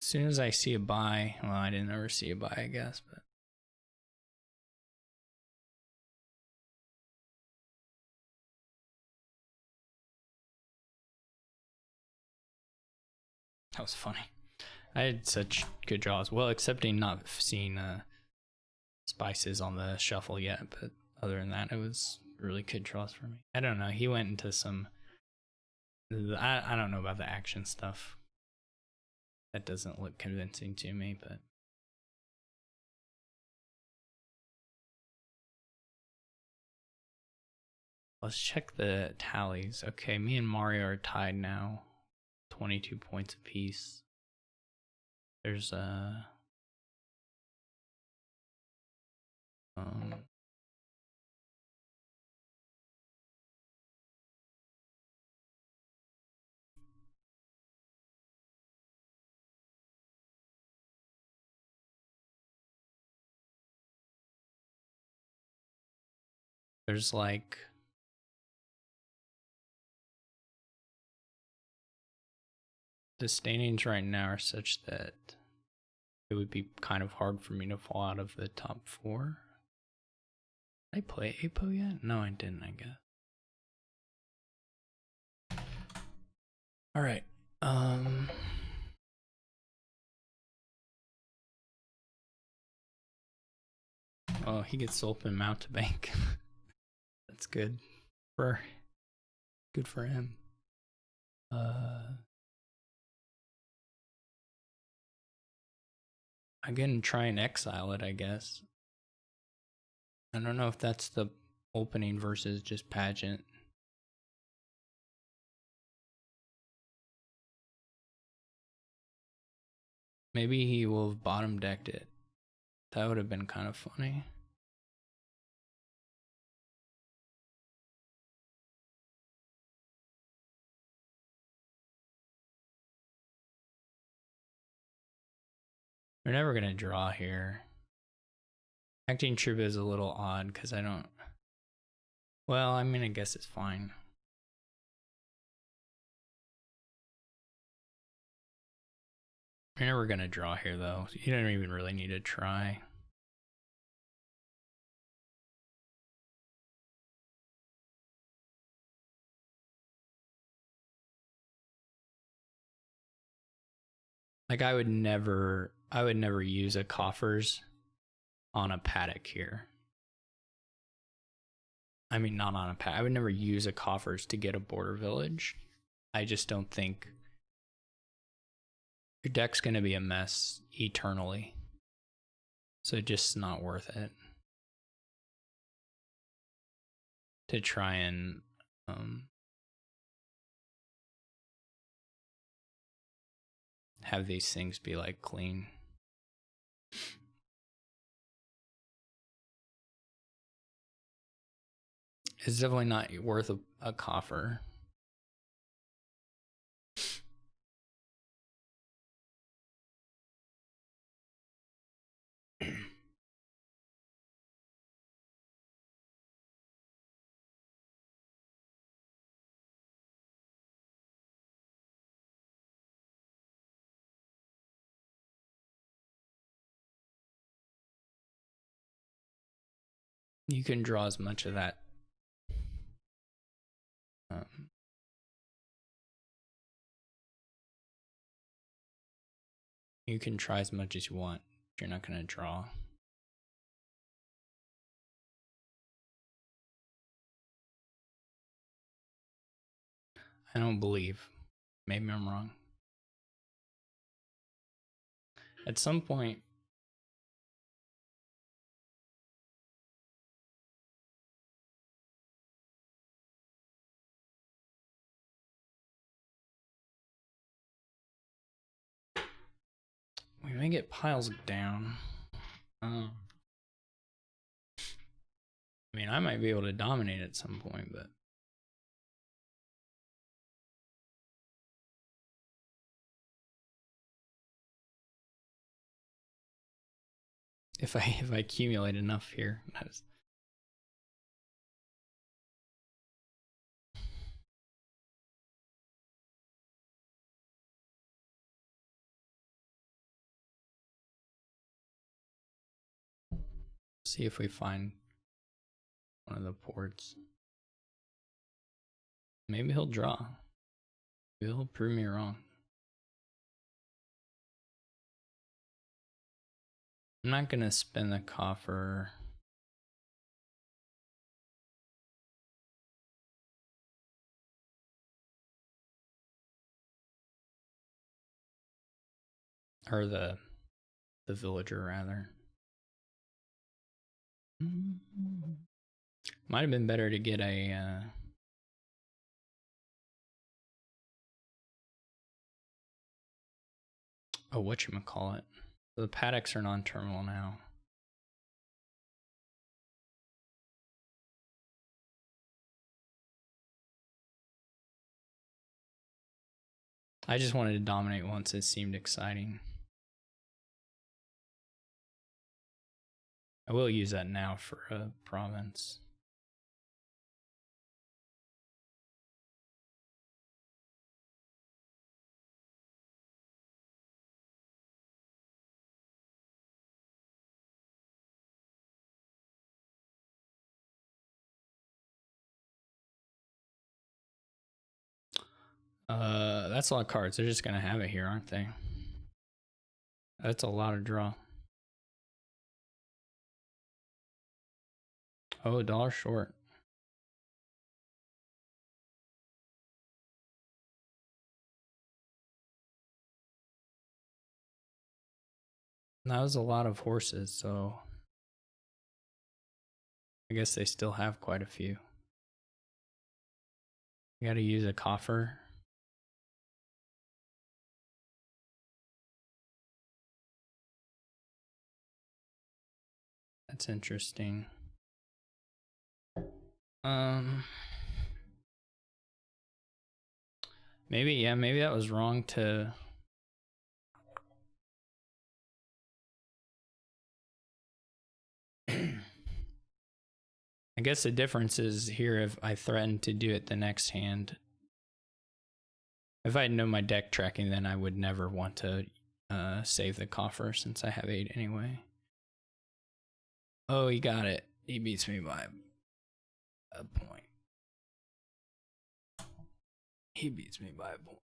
As soon as I see a buy, well, I didn't ever see a buy, I guess, but that was funny. I had such good draws. Well, excepting not seeing spices on the shuffle yet, but other than that, it was really good draws for me. I don't know. He went into some. I don't know about the action stuff. That doesn't look convincing to me, but. Let's check the tallies. Okay, me and Mario are tied now. 22 points apiece. There's like the standings right now are such that it would be kind of hard for me to fall out of the top 4. Did I play Apo yet? No, I didn't, I guess. All right. Oh, he gets open mountebank. That's good for him. I'm gonna try and exile it, I guess. I don't know if that's the opening versus just pageant. Maybe he will have bottom decked it. That would have been kind of funny. We're never gonna draw here. Acting trip is a little odd because I don't. Well, I mean, I guess it's fine. You're never gonna draw here though. You don't even really need to try. Like I would never use a coffers on a paddock here. I mean, not on a paddock. I would never use a coffers to get a border village. I just don't think your deck's gonna be a mess eternally. So just not worth it to try and have these things be like clean. It's definitely not worth a coffer. You can draw as much of that. You can try as much as you want. You're not going to draw. I don't believe. Maybe I'm wrong. At some point, we may get piles down. I mean, I might be able to dominate at some point, but if I accumulate enough here, see if we find one of the ports. Maybe he'll draw. Maybe he'll prove me wrong. I'm not gonna spin the coffer. Or the villager rather. Might have been better to get a Oh, whatchamacallit. So the paddocks are non-terminal now. I just wanted to dominate once it seemed exciting. I will use that now for a province. That's a lot of cards. They're just gonna have it here, aren't they? That's a lot of draw. Oh, $1 short. That was a lot of horses, so I guess they still have quite a few. You gotta use a coffer. That's interesting. Maybe that was wrong to I guess the difference is here if I threaten to do it the next hand. If I know my deck tracking, then I would never want to save the coffer since I have 8 anyway. Oh, he got it. He beats me by a point. He beats me by a point.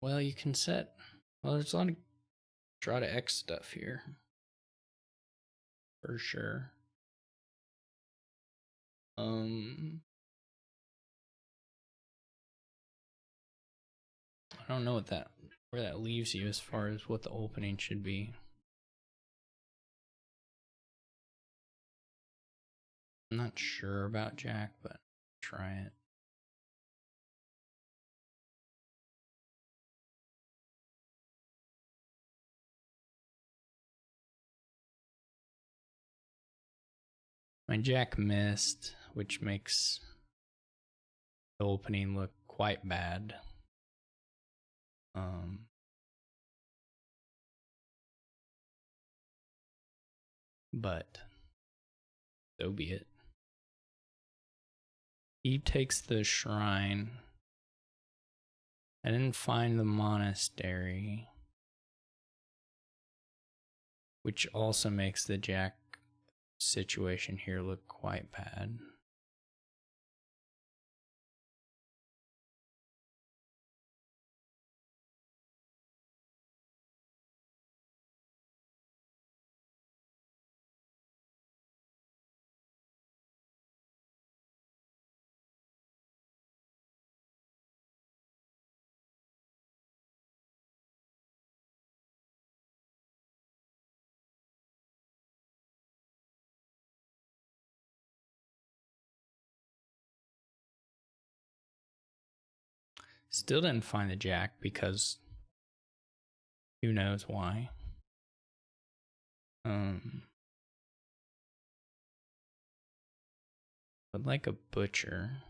Well, you can set. Well, there's a lot of draw to X stuff here. For sure. I don't know where that leaves you as far as what the opening should be. I'm not sure about Jack, but try it. My Jack missed, which makes the opening look quite bad. But so be it. He takes the shrine. I didn't find the monastery, which also makes the Jack situation here look quite bad. Still didn't find the Jack because who knows why. But like a butcher.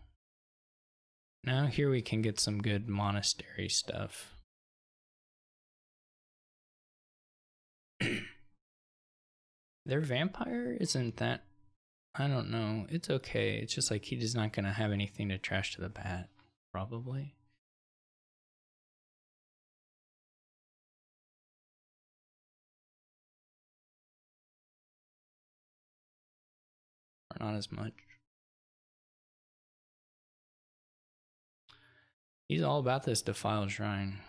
Now here we can get some good monastery stuff. Their vampire isn't that, I don't know. It's okay. It's just like he's not gonna have anything to trash to the bat, probably. not as much. He's all about this defiled shrine.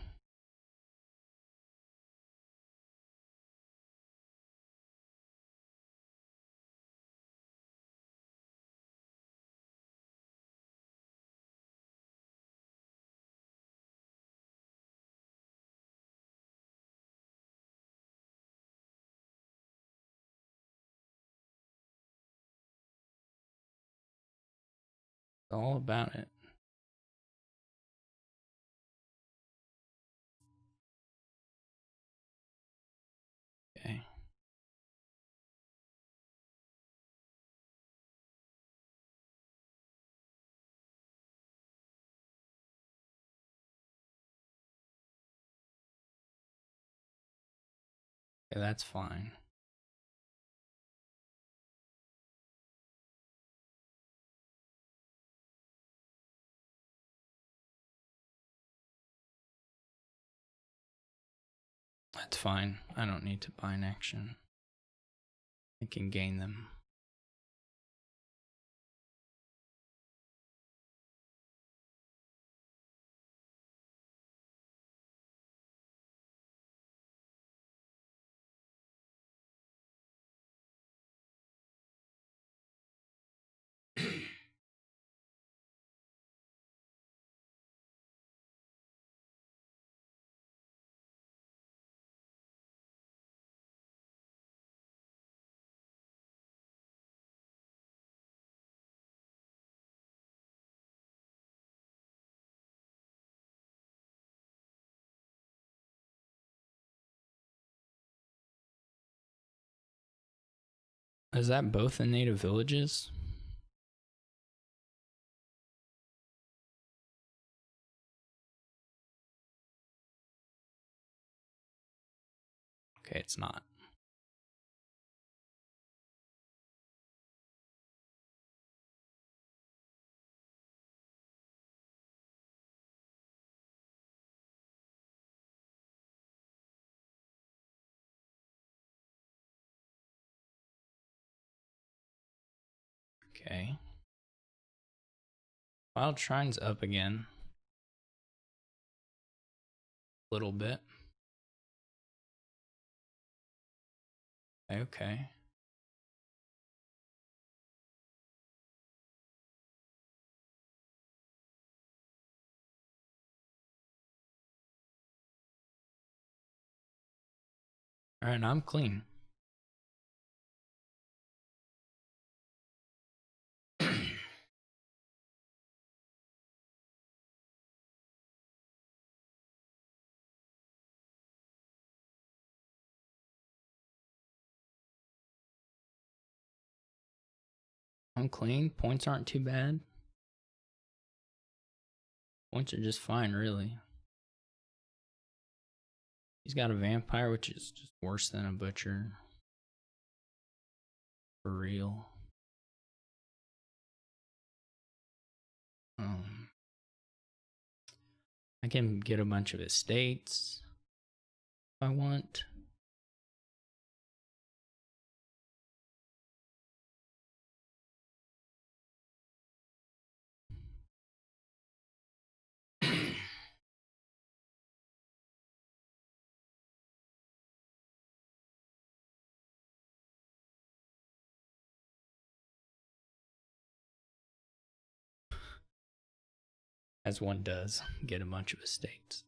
All about it. Okay. Okay, that's fine. That's fine. I don't need to buy an action. I can gain them. Is that both the native villages? Okay, it's not. Okay. Wild Shrine's up again. A little bit. Okay. Alright, I'm clean. I'm clean. Points aren't too bad. Points are just fine, really. He's got a vampire, which is just worse than a butcher. For real. I can get a bunch of estates if I want. As one does, get a bunch of estates.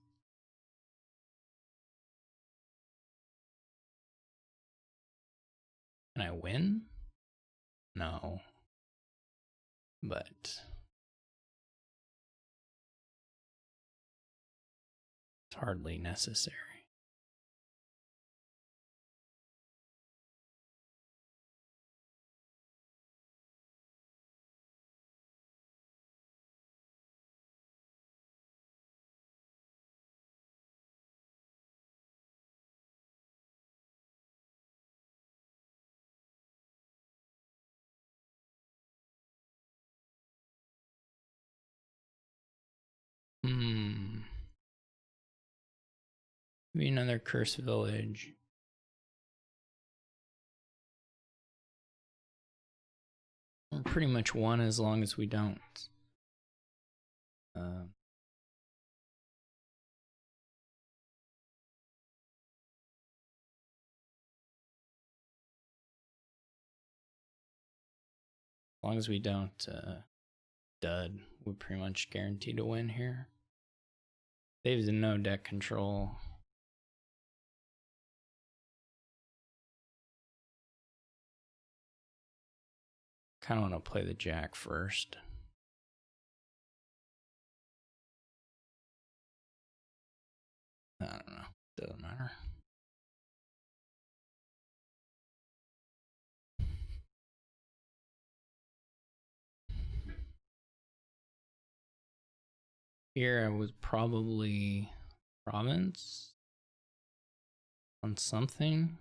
Can I win? No. But it's hardly necessary. Maybe another cursed village. pretty much won as long as we don't. As long as we don't dud, we're pretty much guaranteed to win here. Dave's in no deck control. Kind of want to play the jack first. I don't know. Doesn't matter. Here I was probably province on something.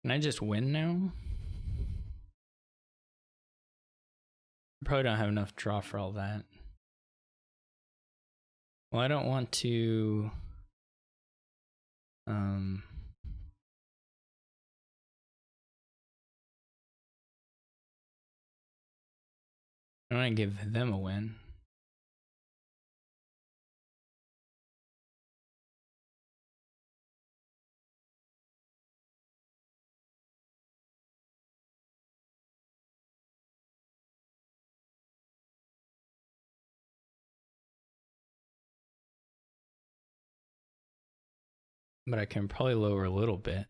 Can I just win now? I probably don't have enough draw for all that. Well, I don't want to I want to give them a win. But I can probably lower a little bit.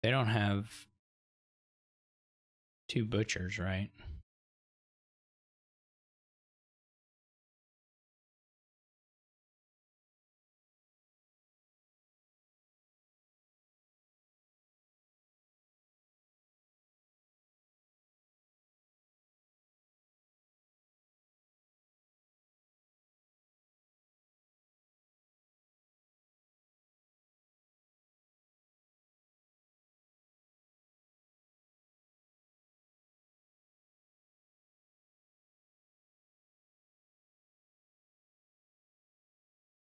They don't have two butchers, right?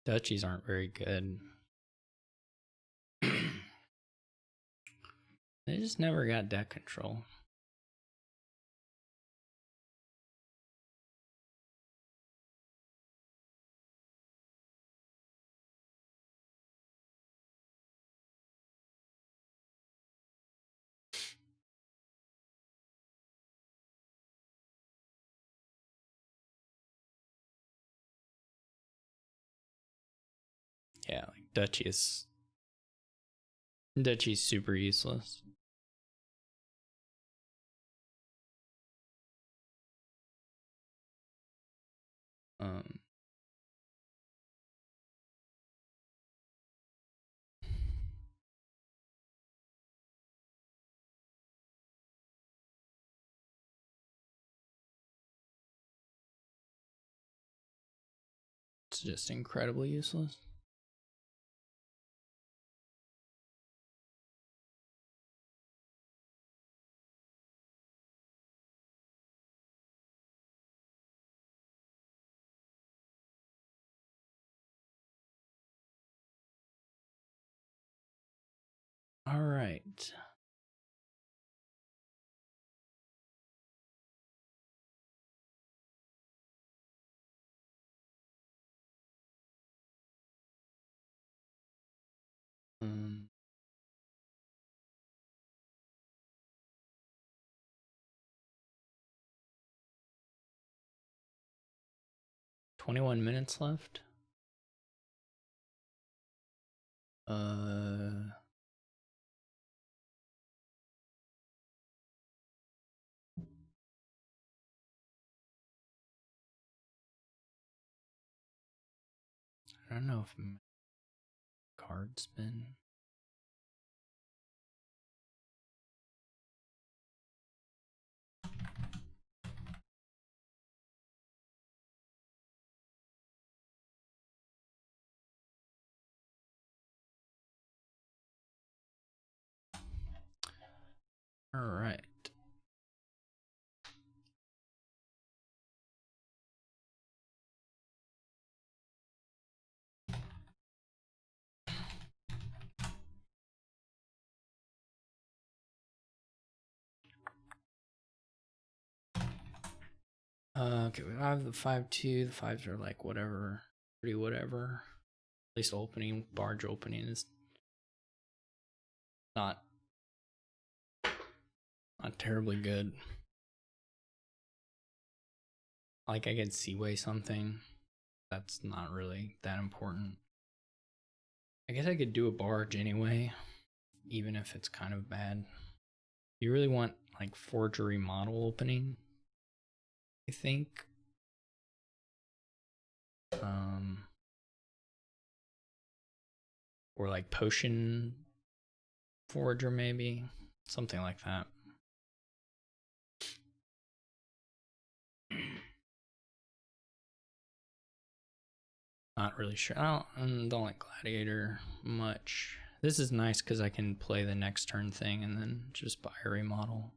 Duchies aren't very good. They just never got deck control. Yeah, like Duchy's super useless. It's just incredibly useless. All right. Um, 21 minutes left. I don't know if card spin. All right. Okay, we have the 5-2. The fives are like whatever, pretty whatever. At least opening, barge opening is not terribly good. Like I could seaway something. That's not really that important. I guess I could do a barge anyway, even if it's kind of bad. You really want like forgery model opening, I think. Or like potion forger, maybe something like that. Not really sure. I don't like gladiator much. This is nice because I can play the next turn thing and then just buy a remodel.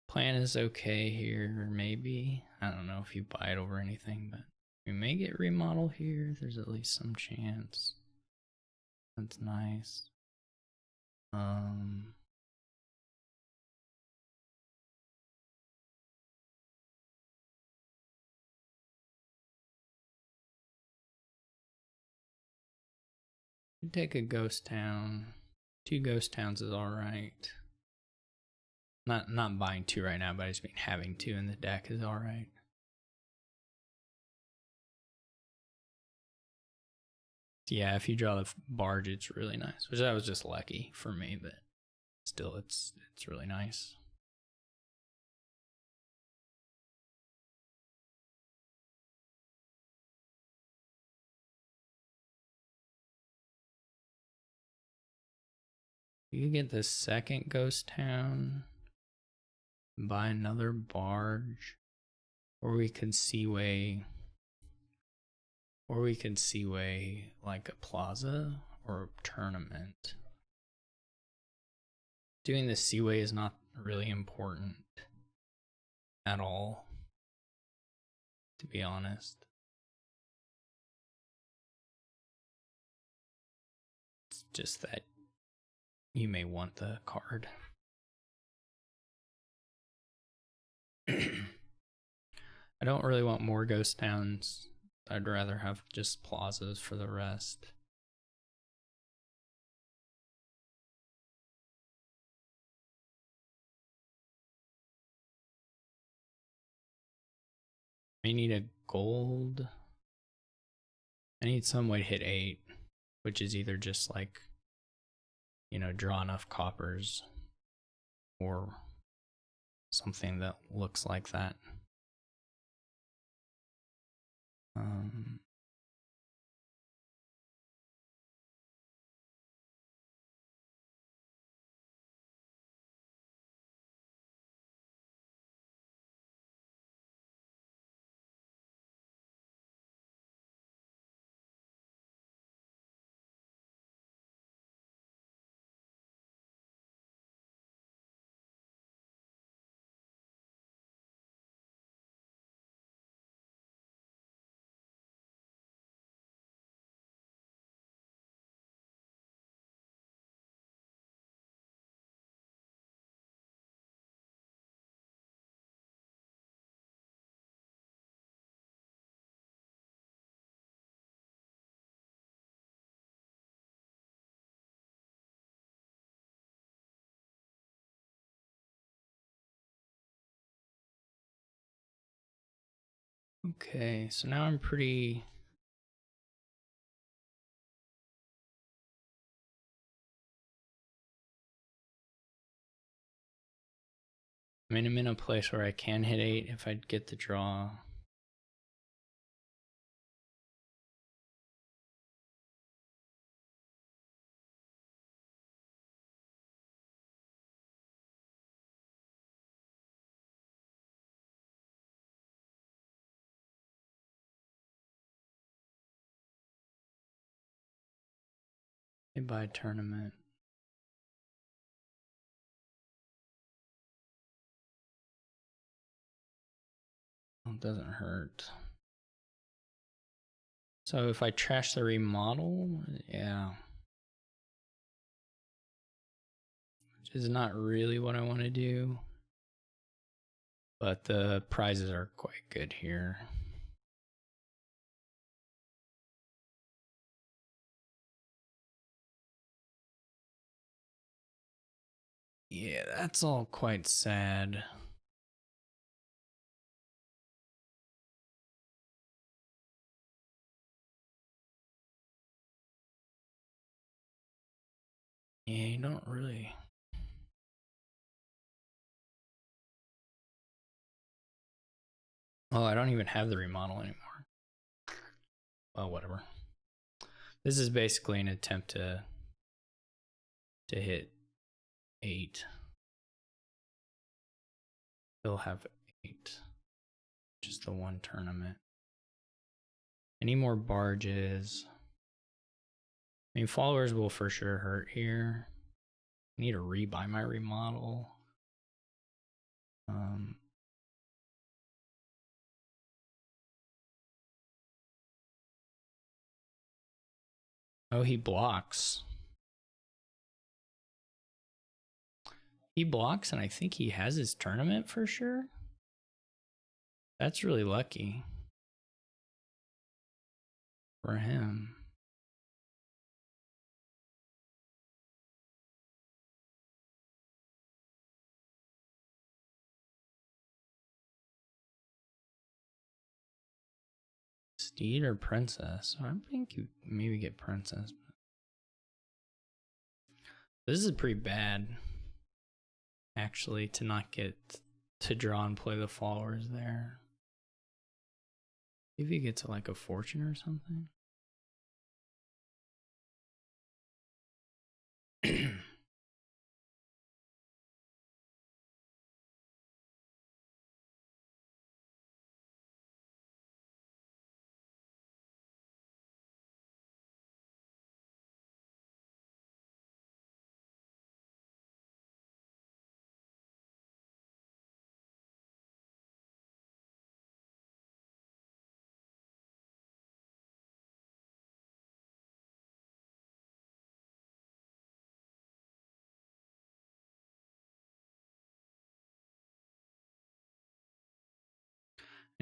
Plan is okay here, maybe. I don't know if you buy it over anything, but we may get remodel here. There's at least some chance. That's nice. Take a ghost town. 2 ghost towns is all right. Not buying 2 right now, but I just mean having 2 in the deck is all right. Yeah, if you draw the barge, it's really nice. Which that was just lucky for me, but still, it's really nice. You get the second ghost town, buy another barge, or we could seaway, like a plaza or a tournament. Doing the seaway is not really important at all, to be honest. It's just that you may want the card. I don't really want more ghost towns. I'd rather have just plazas for the rest. I need a gold. I need some way to hit 8, which is either just like, draw enough coppers or something that looks like that. Okay, so now I'm pretty... I mean, I'm in a place where I can hit 8 if I get the draw. Buy a tournament. Oh, it doesn't hurt. So if I trash the remodel, yeah. Which is not really what I want to do. But the prizes are quite good here. Yeah, that's all quite sad. Yeah, you don't really... Oh, I don't even have the remodel anymore. Well, whatever. This is basically an attempt to hit 8. They'll have 8. Just the one tournament. Any more barges? I mean, followers will for sure hurt here. I need to rebuy my remodel. Oh, he blocks. He blocks, and I think he has his tournament for sure. That's really lucky for him. Steed or princess? I think you maybe get princess. This is pretty bad, actually, to not get to draw and play the followers there. If you get to like a fortune or something.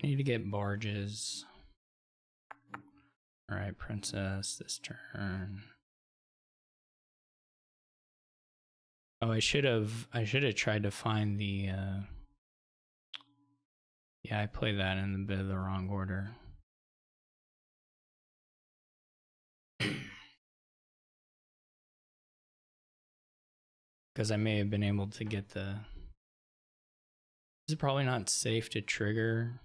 I need to get barges. All right, princess this turn. Oh, I should have tried to find the yeah, I played that in a bit of the wrong order. Because I may have been able to get the... This is probably not safe to trigger.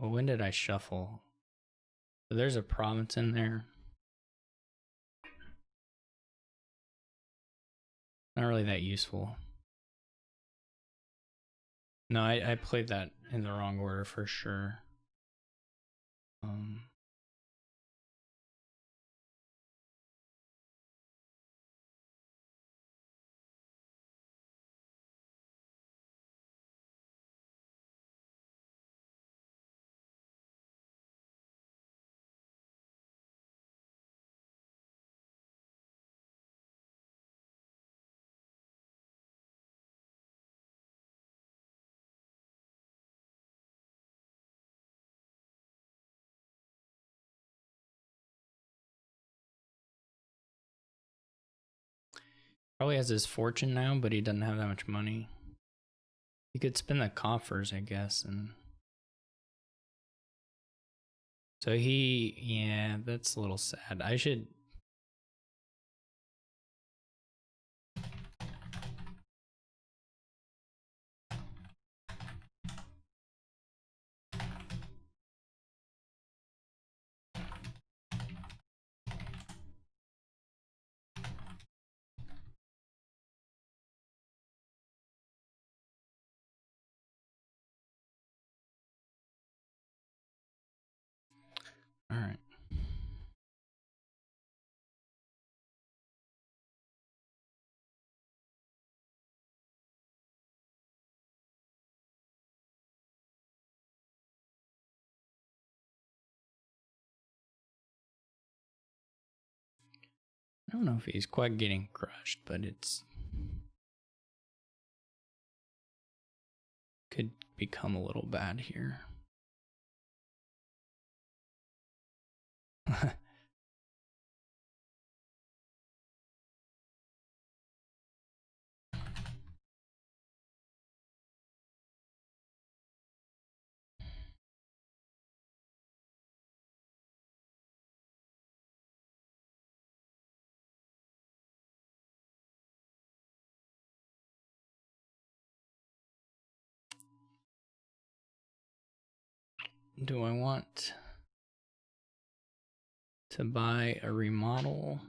Well, when did I shuffle? So there's a province in there. Not really that useful. No, I played that in the wrong order for sure. Probably has his fortune now, but he doesn't have that much money. He could spin the coffers, I guess, and So yeah, that's a little sad. I should. All right. I don't know if he's quite getting crushed, but it's could become a little bad here. Do I want to buy a remodel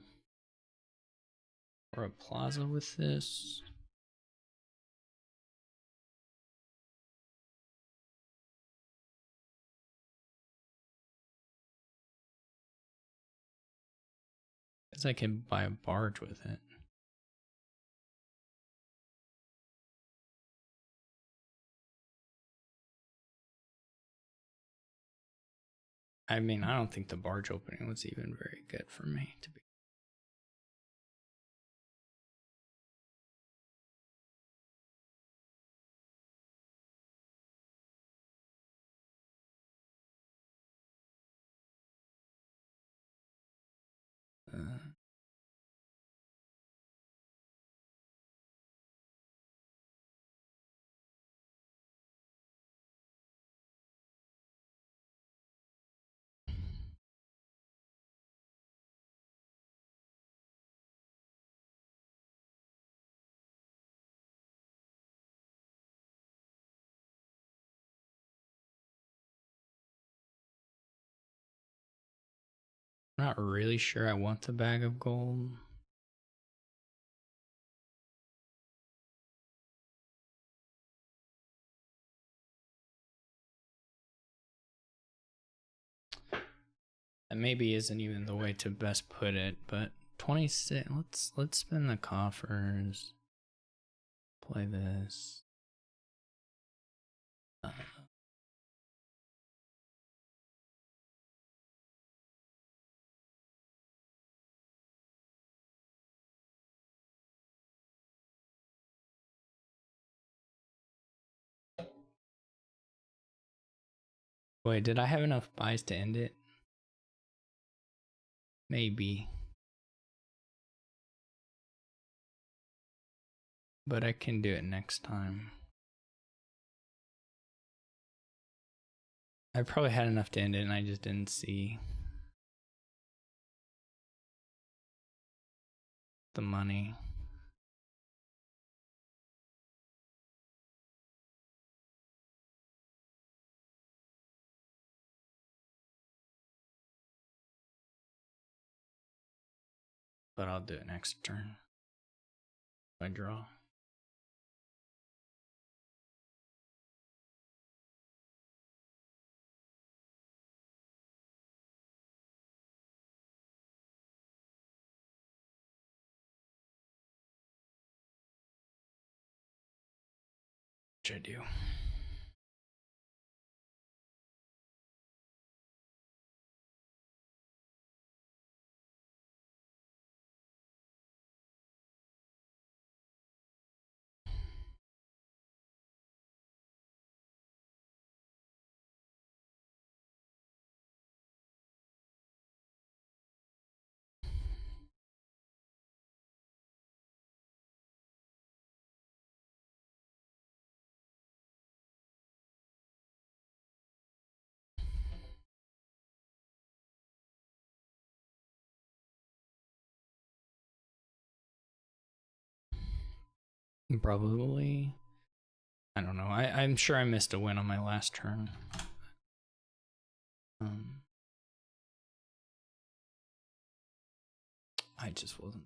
or a plaza with this? Because I can buy a barge with it. I mean, I don't think the barge opening was even very good for me to be. I'm not really sure I want the bag of gold. That maybe isn't even the way to best put it, but 26. Let's spin the coffers. Play this. Wait, did I have enough buys to end it? Maybe. But I can do it next time. I probably had enough to end it and I just didn't see the money. But I'll do it next turn. I draw. Which I do. Probably. I don't know. I'm sure I missed a win on my last turn. I just wasn't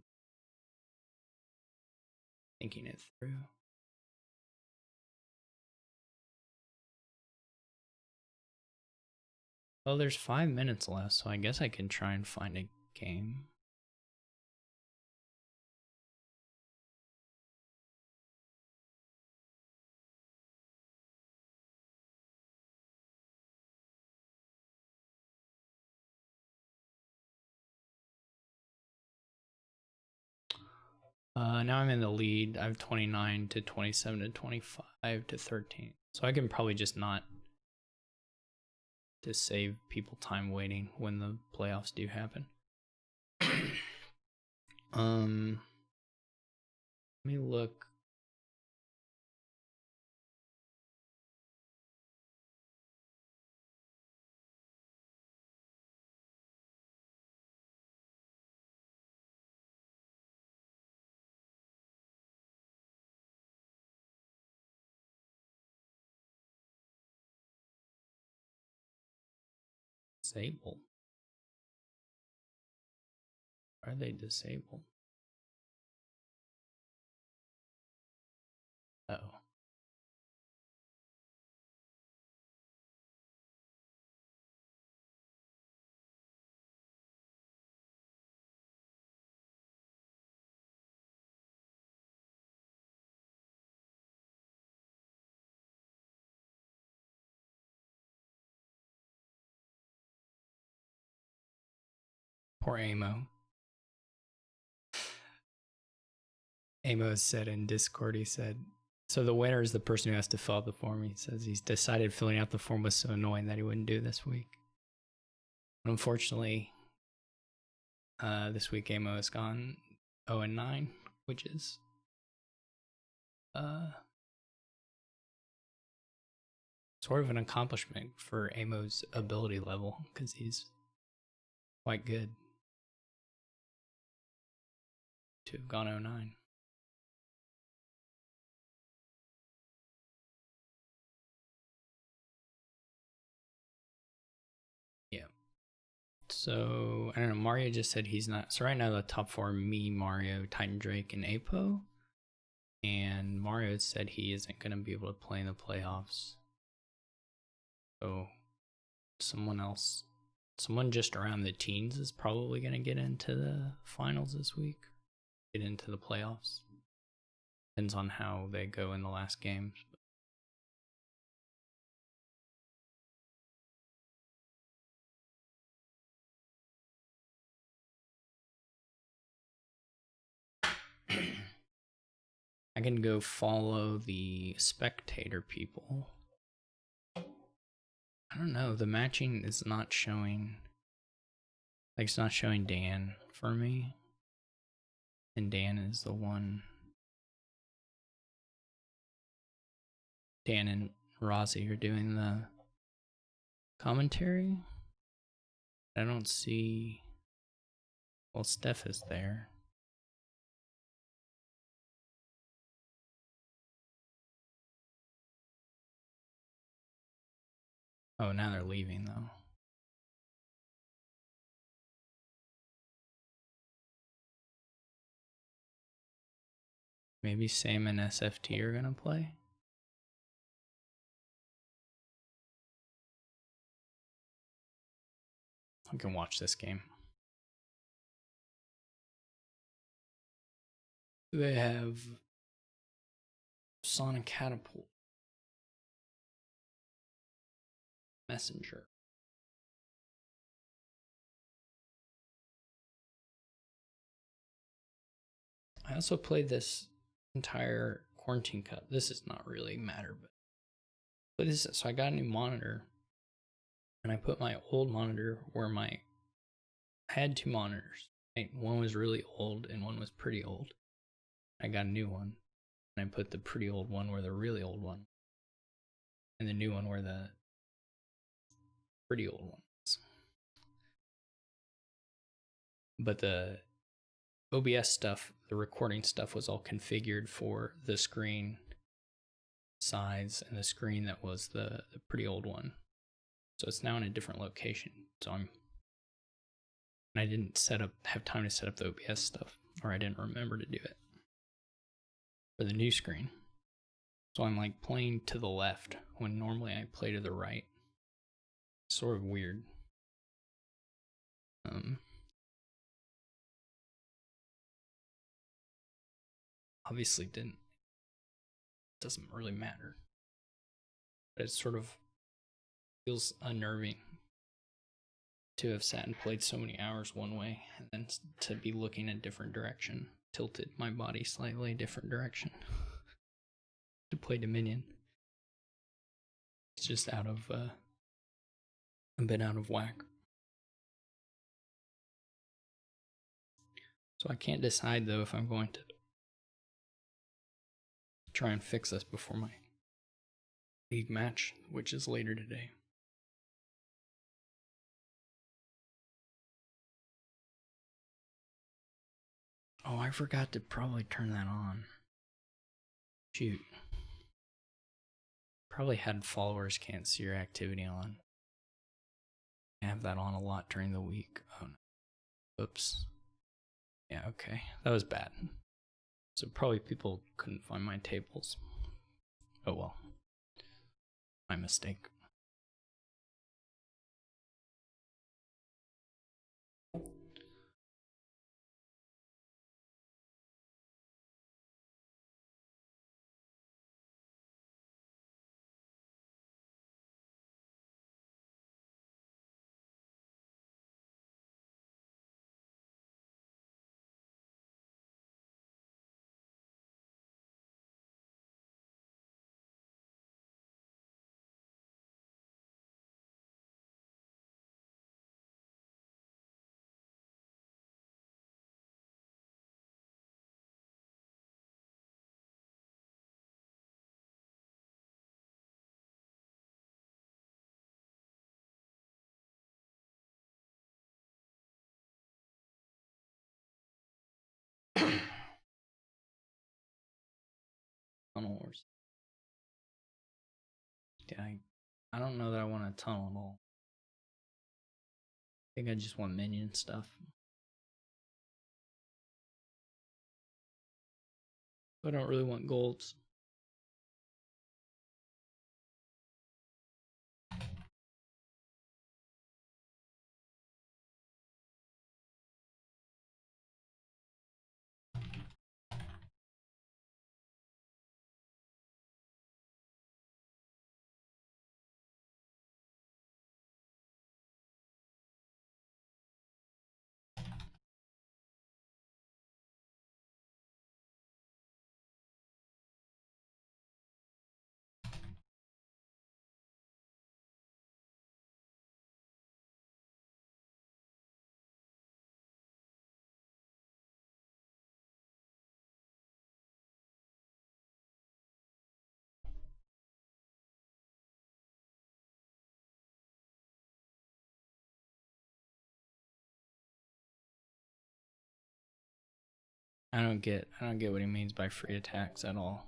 thinking it through. Well, there's 5 minutes left, so I guess I can try and find a game. Now I'm in the lead. I have 29 to 27 to 25 to 13. So I can probably just not to save people time waiting when the playoffs do happen. Let me look. Disable. Are they disabled? Uh-oh. Poor Amo. Amo said in Discord, he said, so the winner is the person who has to fill out the form. He says he's decided filling out the form was so annoying that he wouldn't do this week. But unfortunately, this week Amo has gone 0-9, which is sort of an accomplishment for Amo's ability level, because he's quite good to have gone 0-9. Yeah. So, I don't know, Mario just said he's not. So right now the top four are me, Mario, Titan Drake, and Apo. And Mario said he isn't going to be able to play in the playoffs. So someone else, someone just around the teens is probably going to get into the finals this week, get into the playoffs. Depends on how they go in the last games. I can go follow the spectator people. I don't know, the matching is not showing. Like, it's not showing Dan for me. And Dan is the one. Dan and Rozzy are doing the commentary. I don't see. Well, Steph is there. Oh, now they're leaving though. Maybe Sam and SFT are gonna play. I can watch this game. They have Sonic Catapult, Messenger. I also played this entire Quarantine Cup. This is not really matter, but this is, so I got a new monitor, and I put my old monitor where I had two monitors. Right? One was really old and one was pretty old. I got a new one, and I put the pretty old one where the really old one, and the new one where the pretty old one is. But the OBS stuff, the recording stuff was all configured for the screen size and the screen that was the pretty old one. So it's now in a different location. So I didn't have time to set up the OBS stuff, or I didn't remember to do it for the new screen. So I'm like playing to the left when normally I play to the right. Sort of weird. Obviously doesn't really matter. But it sort of feels unnerving to have sat and played so many hours one way and then to be looking a different direction, tilted my body slightly a different direction to play Dominion. It's just a bit out of whack. So I can't decide though if I'm going to try and fix this before my league match, which is later today. Oh, I forgot to probably turn that on. Shoot. Probably had followers can't see your activity on. I have that on a lot during the week. Oh no. Oops. Yeah, okay. That was bad. So probably people couldn't find my tables. Oh well. My mistake. Tunnel Wars. Yeah, I don't know that I want a tunnel at all. I think I just want minion stuff. I don't really want golds. I don't get what he means by free attacks at all.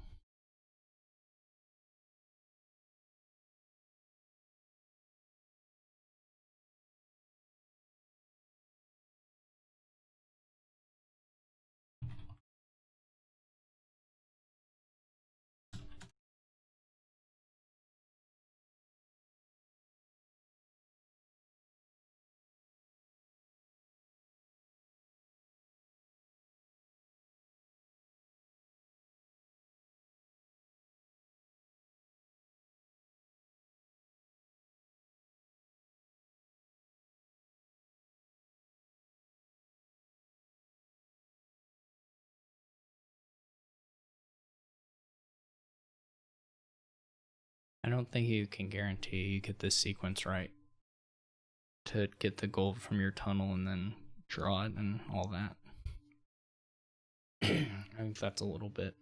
I don't think you can guarantee you get this sequence right to get the gold from your tunnel and then draw it and all that. I think that's a little bit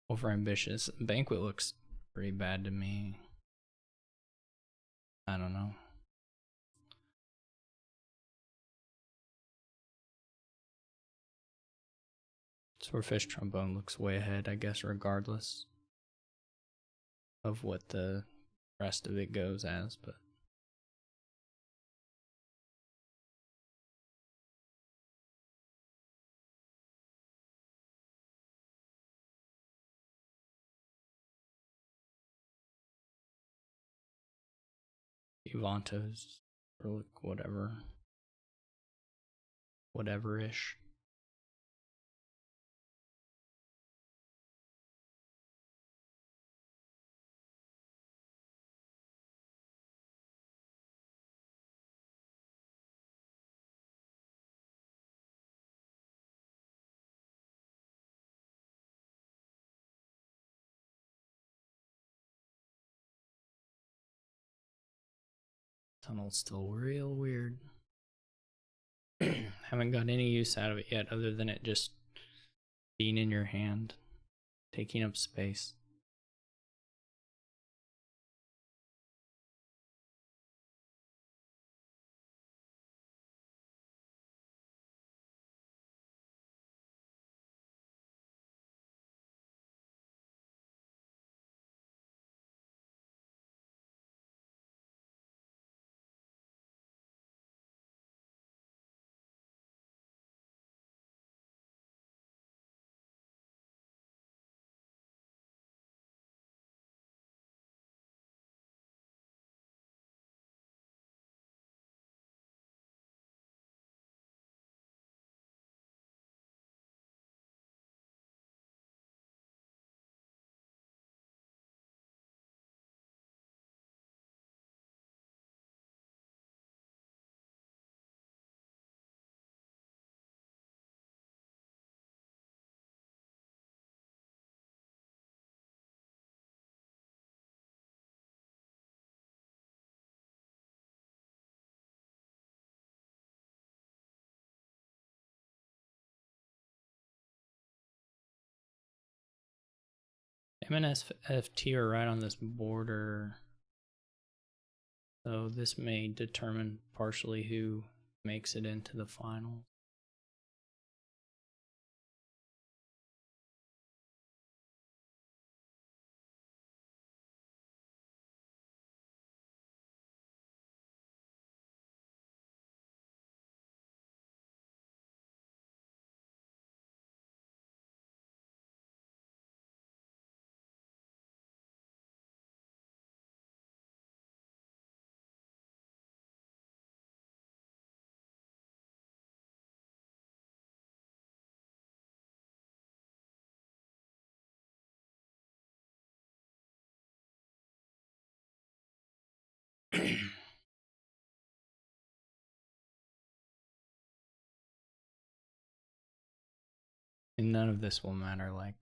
overambitious. Banquet looks pretty bad to me. I don't know. Swordfish Trombone looks way ahead, I guess, regardless of what the rest of it goes as, but Ivantos or like whatever-ish. Tunnel's still real weird. Haven't got any use out of it yet other than it just being in your hand, taking up space. M and SFT are right on this border, so this may determine partially who makes it into the final. And none of this will matter, like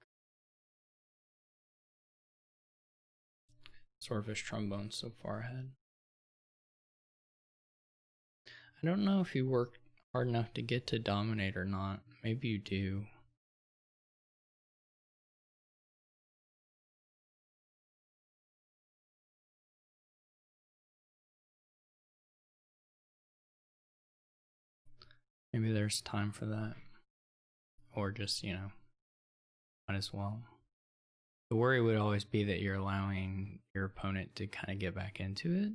Swordfish Trombone so far ahead. I don't know if you worked hard enough to get to dominate or not. Maybe you do. Maybe there's time for that. Or just, might as well. The worry would always be that you're allowing your opponent to kind of get back into it.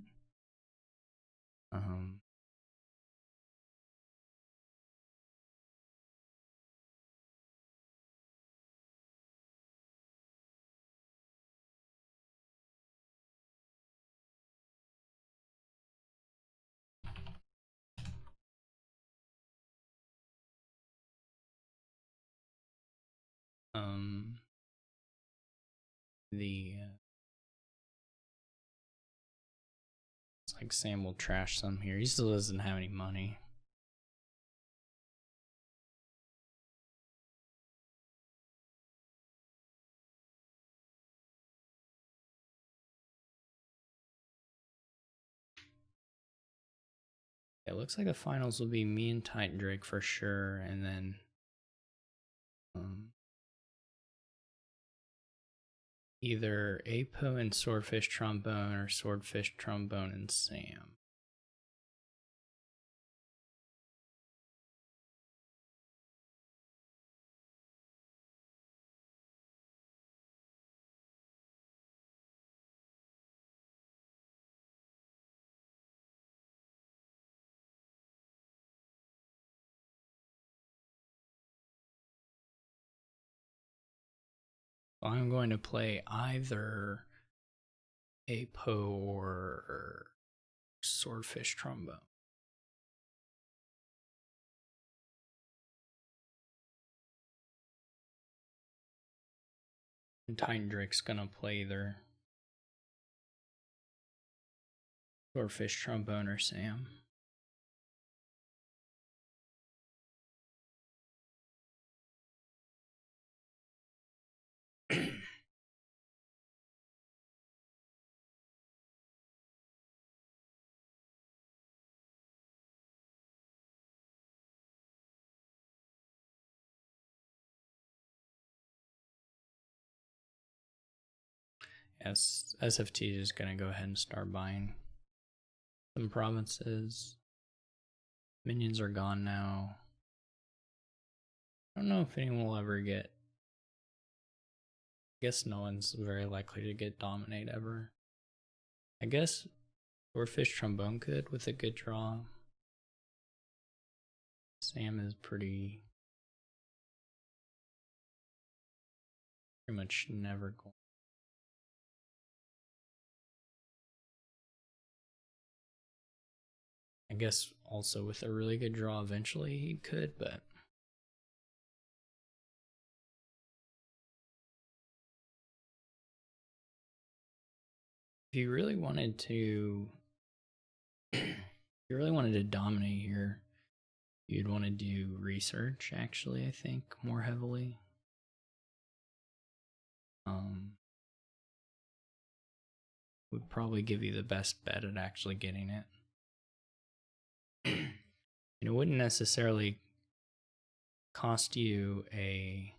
It's like Sam will trash some here. He still doesn't have any money. It looks like the finals will be me and Titan Drake for sure, and then either Apo and Swordfish Trombone or Swordfish Trombone and Sam. I'm going to play either a Poe or Swordfish Trombone. And Titan Drake's gonna play either Swordfish Trombone or Sam. Yes, SFT is gonna go ahead and start buying some provinces. Minions are gone now. I don't know if anyone will ever get. I guess no one's very likely to get Dominate ever. I guess Swordfish Trombone could with a good draw. Sam is pretty much never going. I guess also with a really good draw eventually he could, but if you really wanted to dominate here, you'd want to do research actually, I think, more heavily. Would probably give you the best bet at actually getting it. It wouldn't necessarily cost you a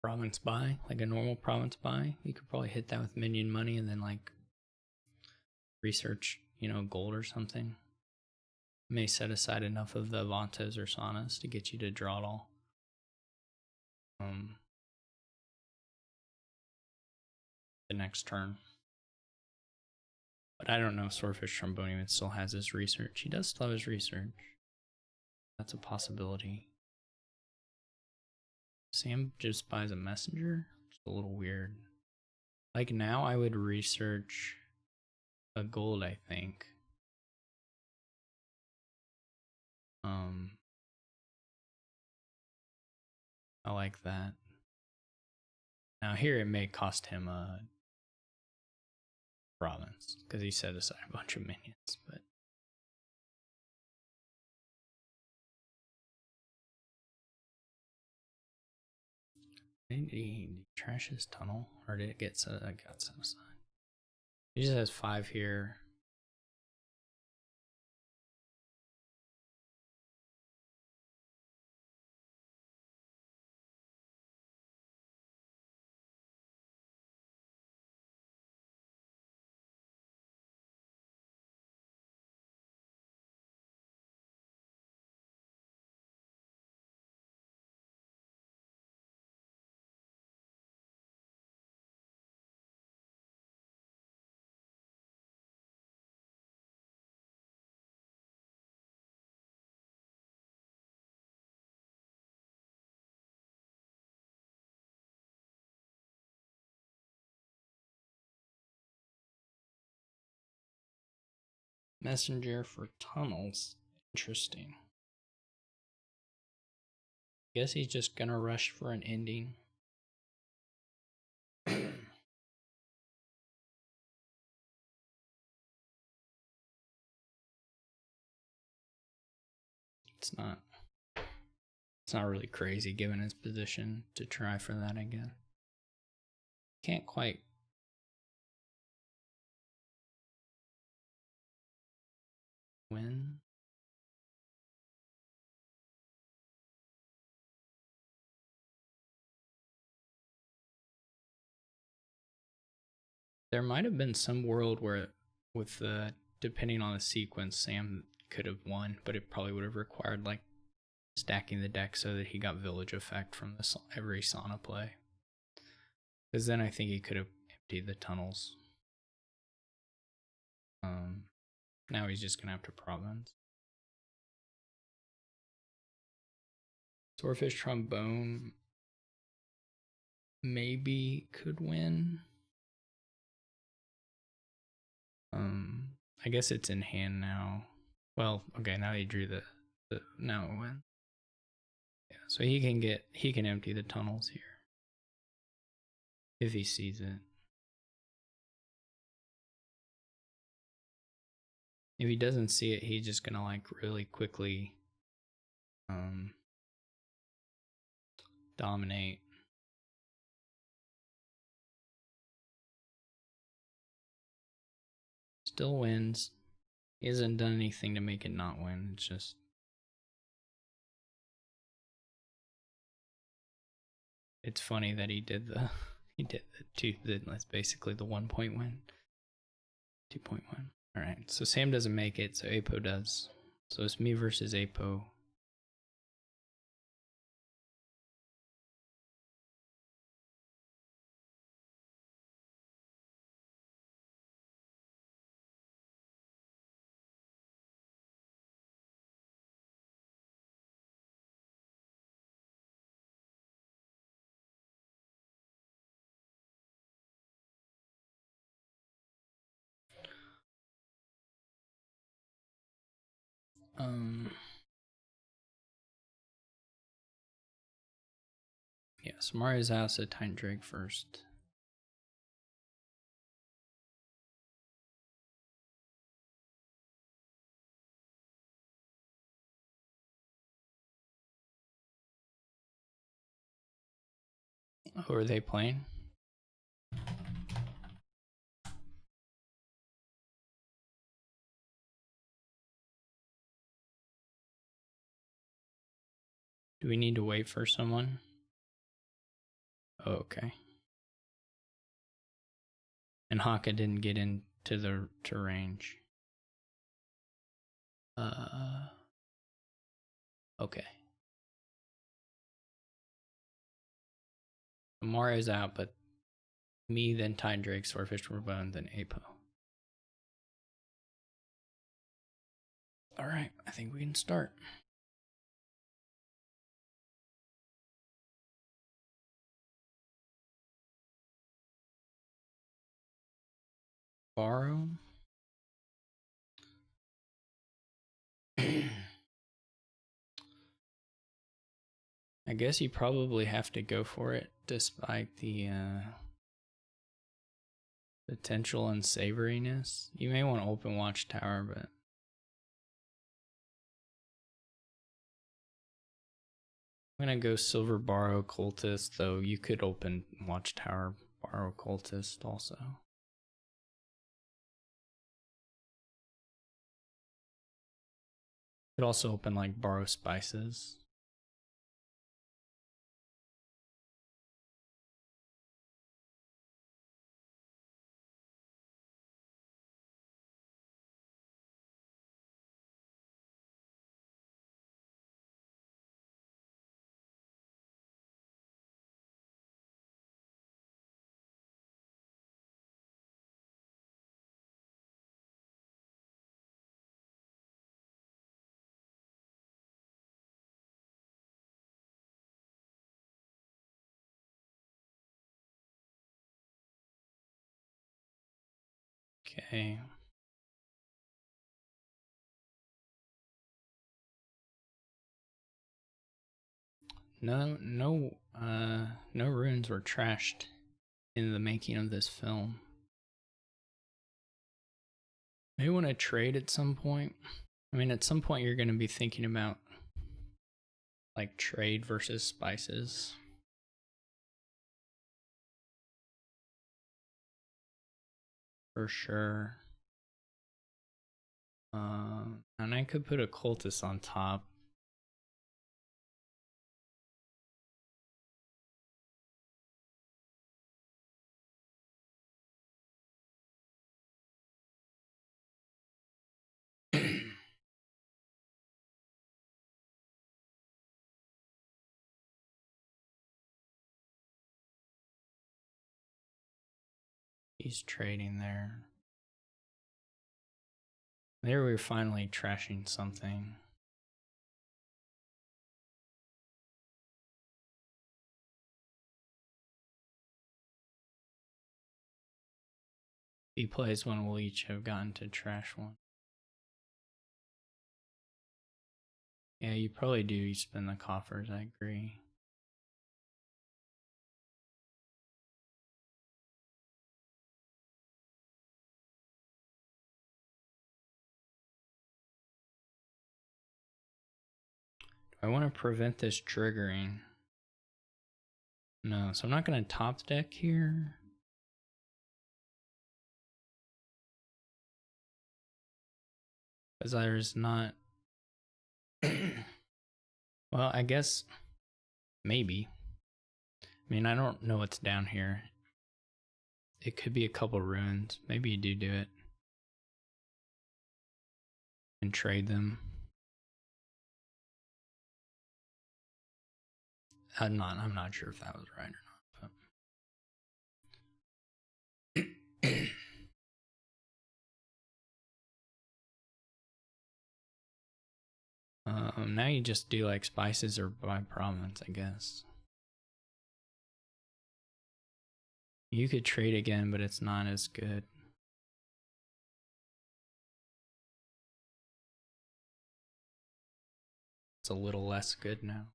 province buy, like a normal province buy. You could probably hit that with minion money and then like research, gold or something. May set aside enough of the Vantas or Sanas to get you to draw it all. The next turn. But I don't know if Swordfish Trombone even still has his research. He does still have his research. That's a possibility. Sam just buys a messenger? It's a little weird. Like now I would research a gold, I think. I like that. Now here it may cost him a province because he set aside a bunch of minions, but did he trash his tunnel or did it get set aside? He just has 5 here. Messenger for tunnels. Interesting. Guess he's just gonna rush for an ending. It's not really crazy given his position to try for that again. Can't quite win. There might have been some world where, with the depending on the sequence, Sam could have won, but it probably would have required like stacking the deck so that he got village effect from every Sana play. Because then I think he could have emptied the tunnels. Now he's just gonna have to province. Swordfish Trombone maybe could win. I guess it's in hand now. Well, okay, now he drew the now it went. Yeah, so he can empty the tunnels here if he sees it. If he doesn't see it, he's just gonna like really quickly dominate. Still wins. He hasn't done anything to make it not win. It's just it's funny that he did the two. That's basically the 1 point win. 2 point win. All right. So Sam doesn't make it. So Apo does. So it's me versus Apo. Yeah, so Mario's out, so Titan Drake first. Who are they playing? Do we need to wait for someone? Oh, okay. And Haka didn't get into the range. Okay. Mario's out, but me, then Titan Drake, Swordfish Trombone, then Apo. All right, I think we can start. Borrow. I guess you probably have to go for it despite the potential unsavoriness. You may want to open Watchtower, but I'm gonna go Silver Borrow Cultist, though you could open Watchtower Borrow Cultist also. Could also open like Borrow Spices. Okay. No runes were trashed in the making of this film. Maybe want to trade at some point. I mean, at some point you're going to be thinking about like trade versus spices. For sure. And I could put a cultist on top. He's trading there. There we were finally trashing something. If he plays one, we'll each have gotten to trash one. Yeah, you probably do. You spin the coffers, I agree. I want to prevent this triggering. No, so I'm not going to top deck here. Because there's not... well, I guess... maybe. I mean, I don't know what's down here. It could be a couple ruins. Maybe you do it. And trade them. I'm not sure if that was right or not. But now you just do like spices or by province, I guess. You could trade again, but it's not as good. It's a little less good now.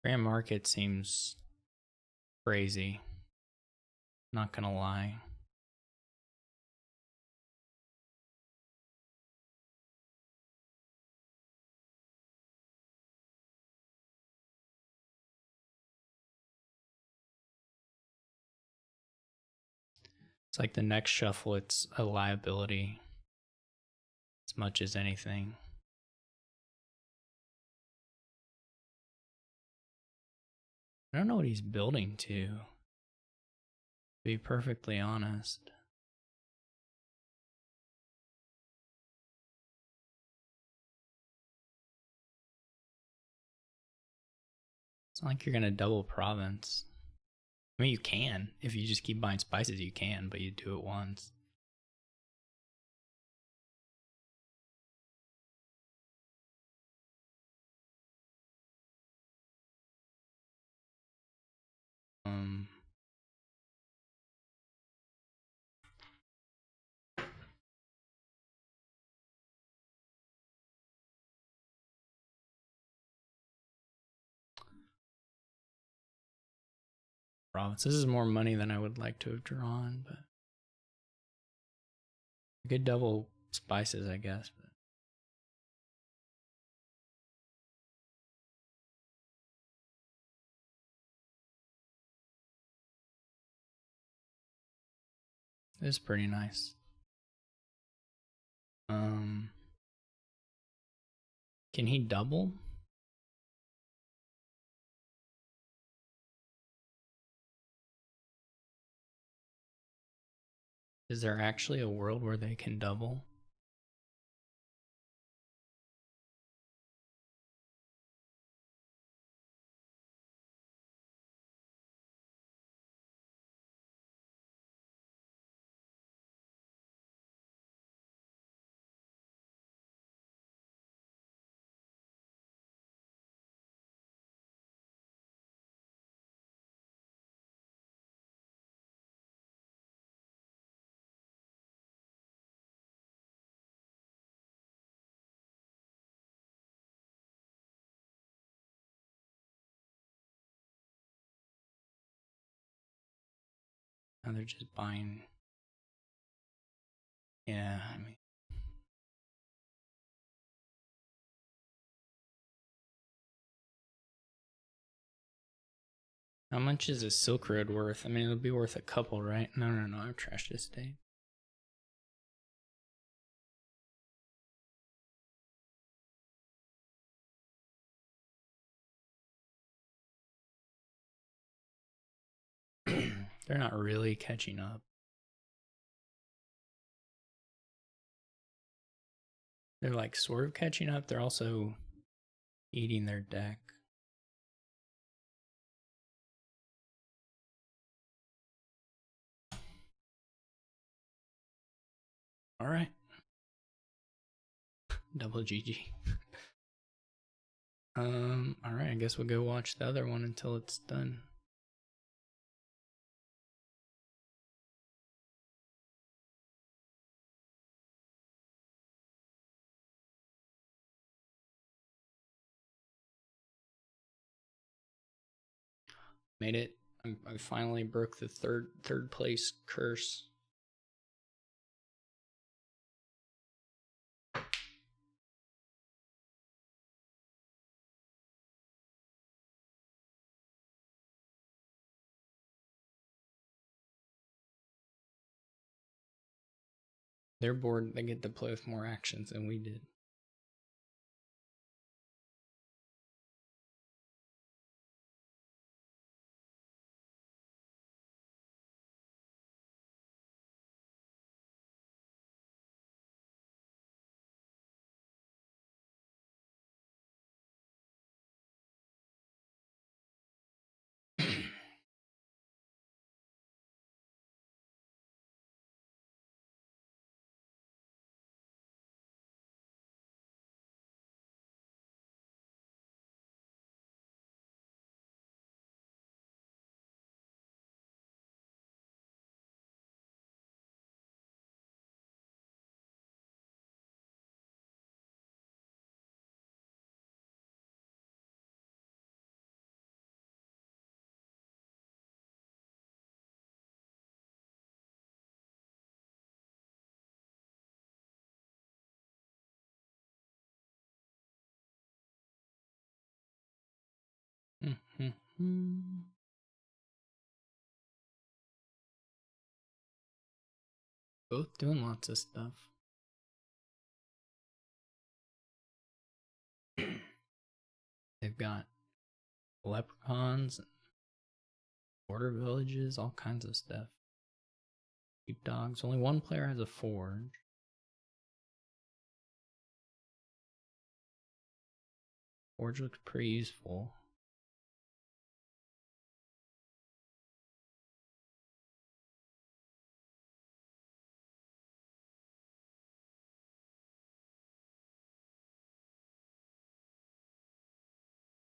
Grand Market seems crazy. Not gonna lie. It's like the next shuffle, it's a liability as much as anything. I don't know what he's building to be perfectly honest. It's not like you're gonna double province. I mean, you can. If you just keep buying spices, you can, but you do it once. Province. This is more money than I would like to have drawn, but I could double spices, I guess. But it's pretty nice. Can he double? Is there actually a world where they can double? Now they're just buying. Yeah, I mean. How much is a Silk Road worth? I mean, it'll be worth a couple, right? No, I've trashed this state. They're not really catching up. They're like sort of catching up. They're also eating their deck. All right. Double GG. All right, I guess we'll go watch the other one until it's done. Made it. I finally broke the third place curse. Their board, they get to play with more actions than we did. Both doing lots of stuff. They've got leprechauns, border villages, all kinds of stuff. Sheepdogs. Only one player has a forge. Forge looks pretty useful.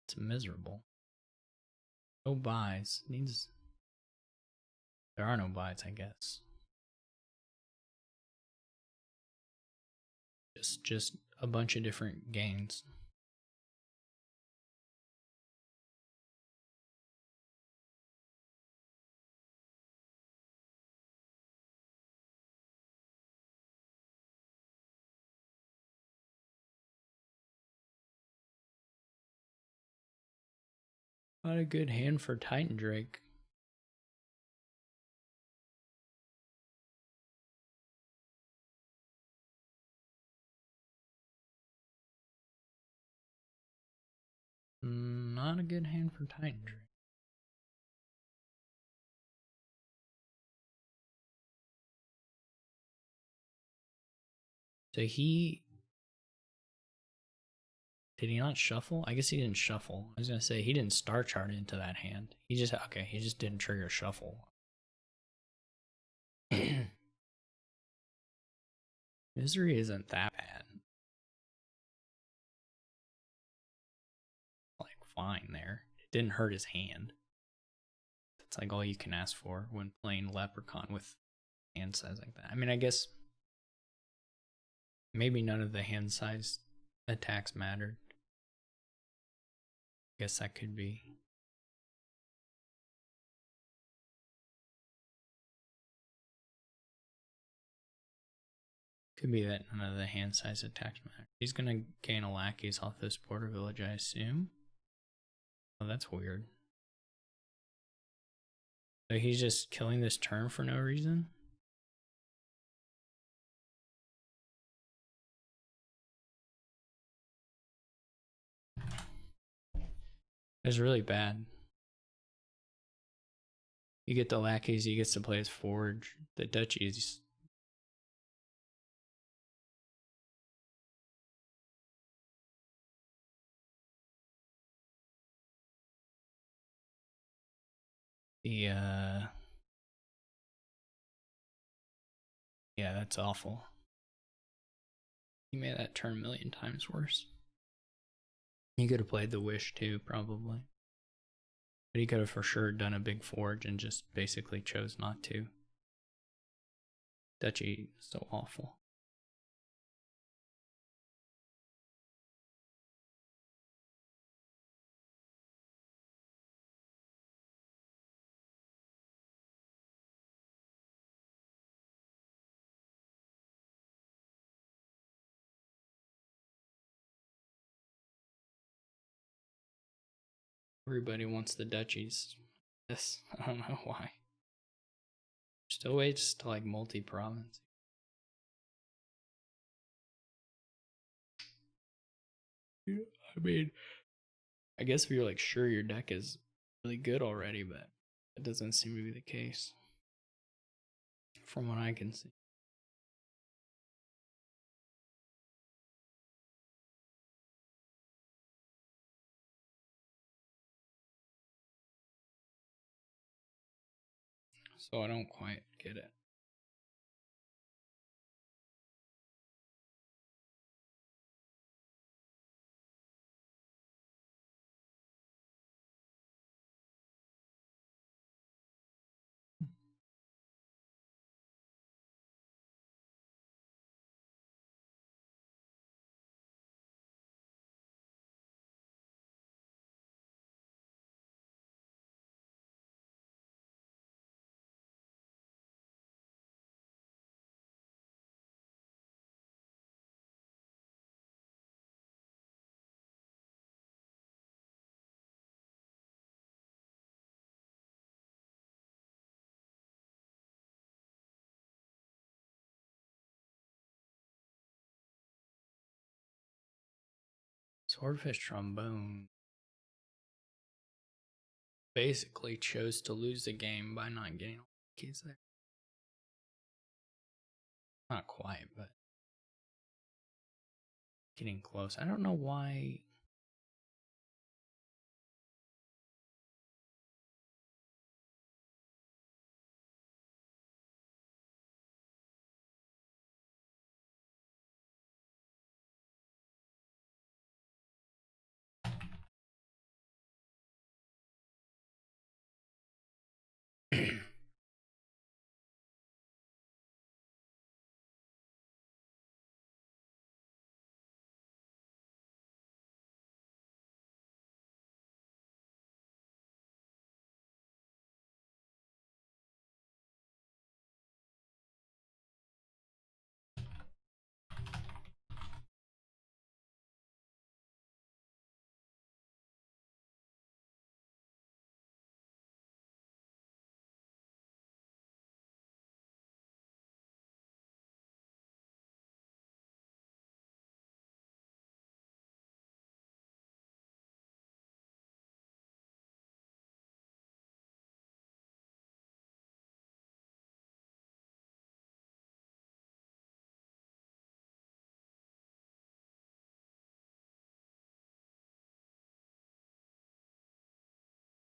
It's miserable. No buys. Needs. There are no buys, I guess. Just a bunch of different gains. Not a good hand for Titan Drake. Not a good hand for Titan Drake. So did he not shuffle? I guess he didn't shuffle. I was gonna say he didn't star chart into that hand. He just didn't trigger shuffle. Misery isn't that bad. Like fine there. It didn't hurt his hand. That's like all you can ask for when playing Leprechaun with hand size like that. I mean, I guess maybe none of the hand size attacks mattered. I guess that could be. Could be that none of the hand size attacks matter. He's gonna gain a lackeys off this border village, I assume. Oh, that's weird. So he's just killing this turn for no reason? It's really bad. You get the lackeys, he gets to play his forge. The duchies. Yeah, that's awful. He made that turn a million times worse. He could have played the wish too, probably. But he could have for sure done a big forge and just basically chose not to. Duchy is so awful. Everybody wants the duchies. This, I don't know why. Still waits to like multi-province. I mean, I guess if you're like sure your deck is really good already, but that doesn't seem to be the case. From what I can see. So I don't quite get it. Swordfish Trombone basically chose to lose the game by not getting all the keys there. Not quite, but getting close. I don't know why.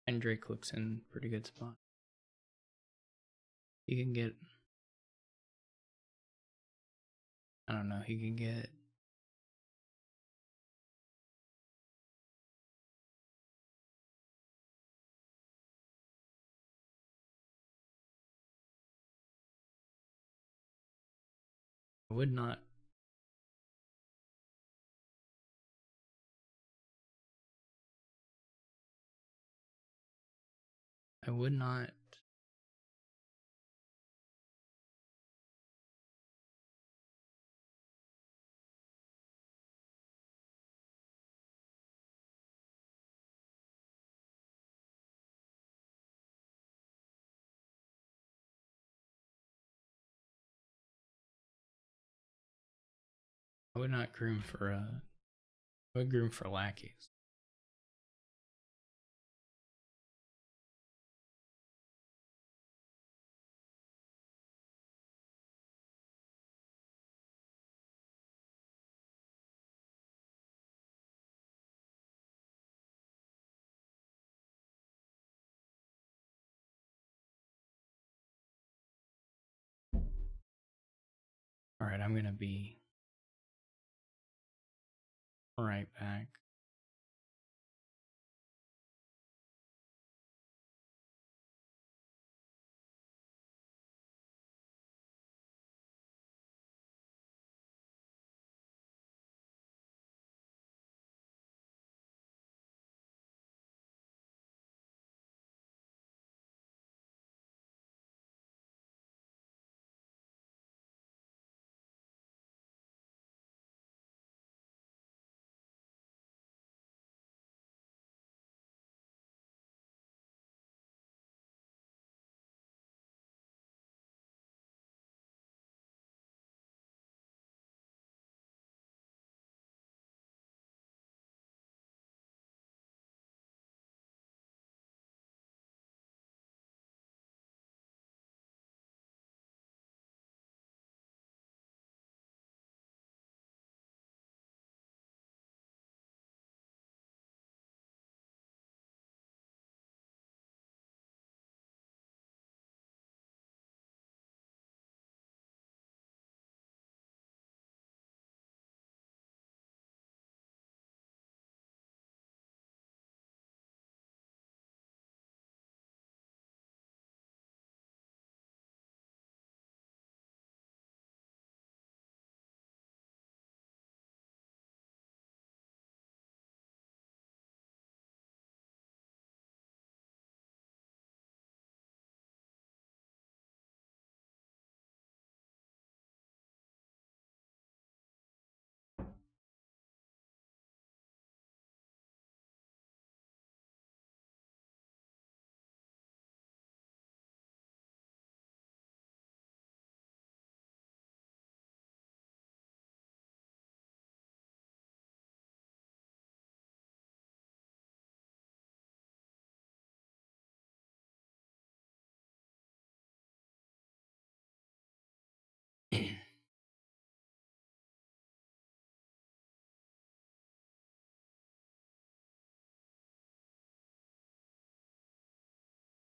And Drake looks in pretty good spot. He can get, I don't know, he can get I would not I would not groom for I would groom for lackeys. All right, I'm gonna be right back.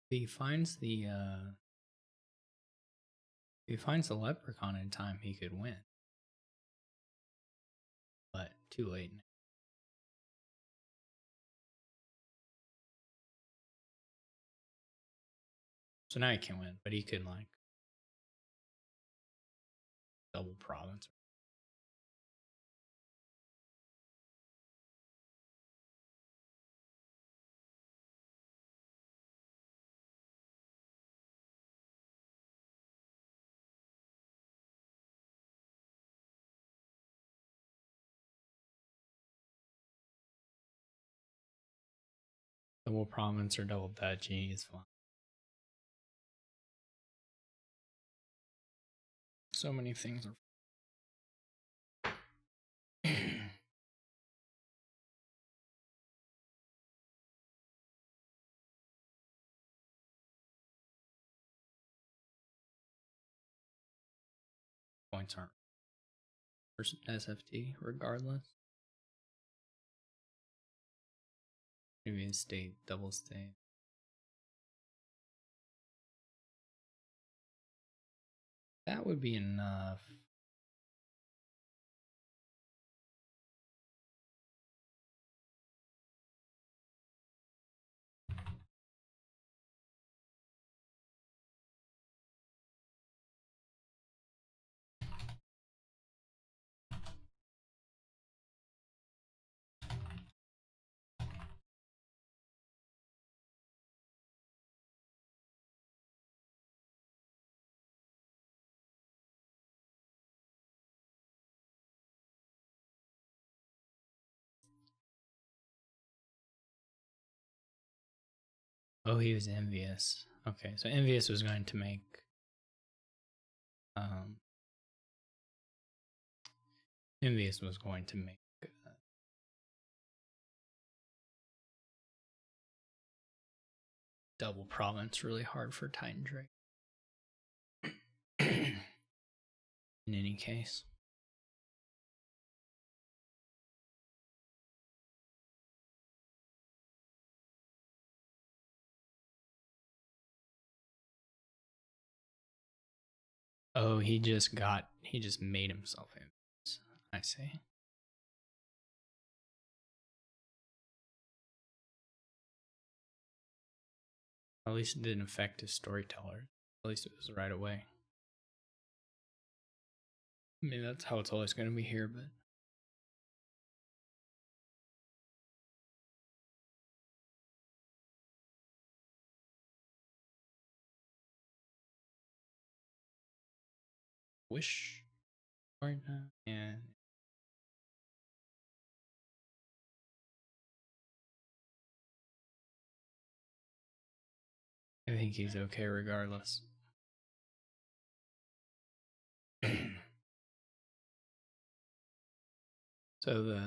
If he finds the leprechaun in time, he could win. But too late now. So now he can't win, but he could like double province. Double province or double duchy is fine. So many things are points aren't for SFT regardless. Maybe a state, double state. That would be enough. Oh, he was envious. Okay, so envious was going to make envious was going to make double province really hard for Titan Drake. In any case. Oh, he just made himself famous. I see. At least it didn't affect his storyteller. At least it was right away. I mean, that's how it's always going to be here, but. Wish. Right now. Yeah. I think he's okay regardless. So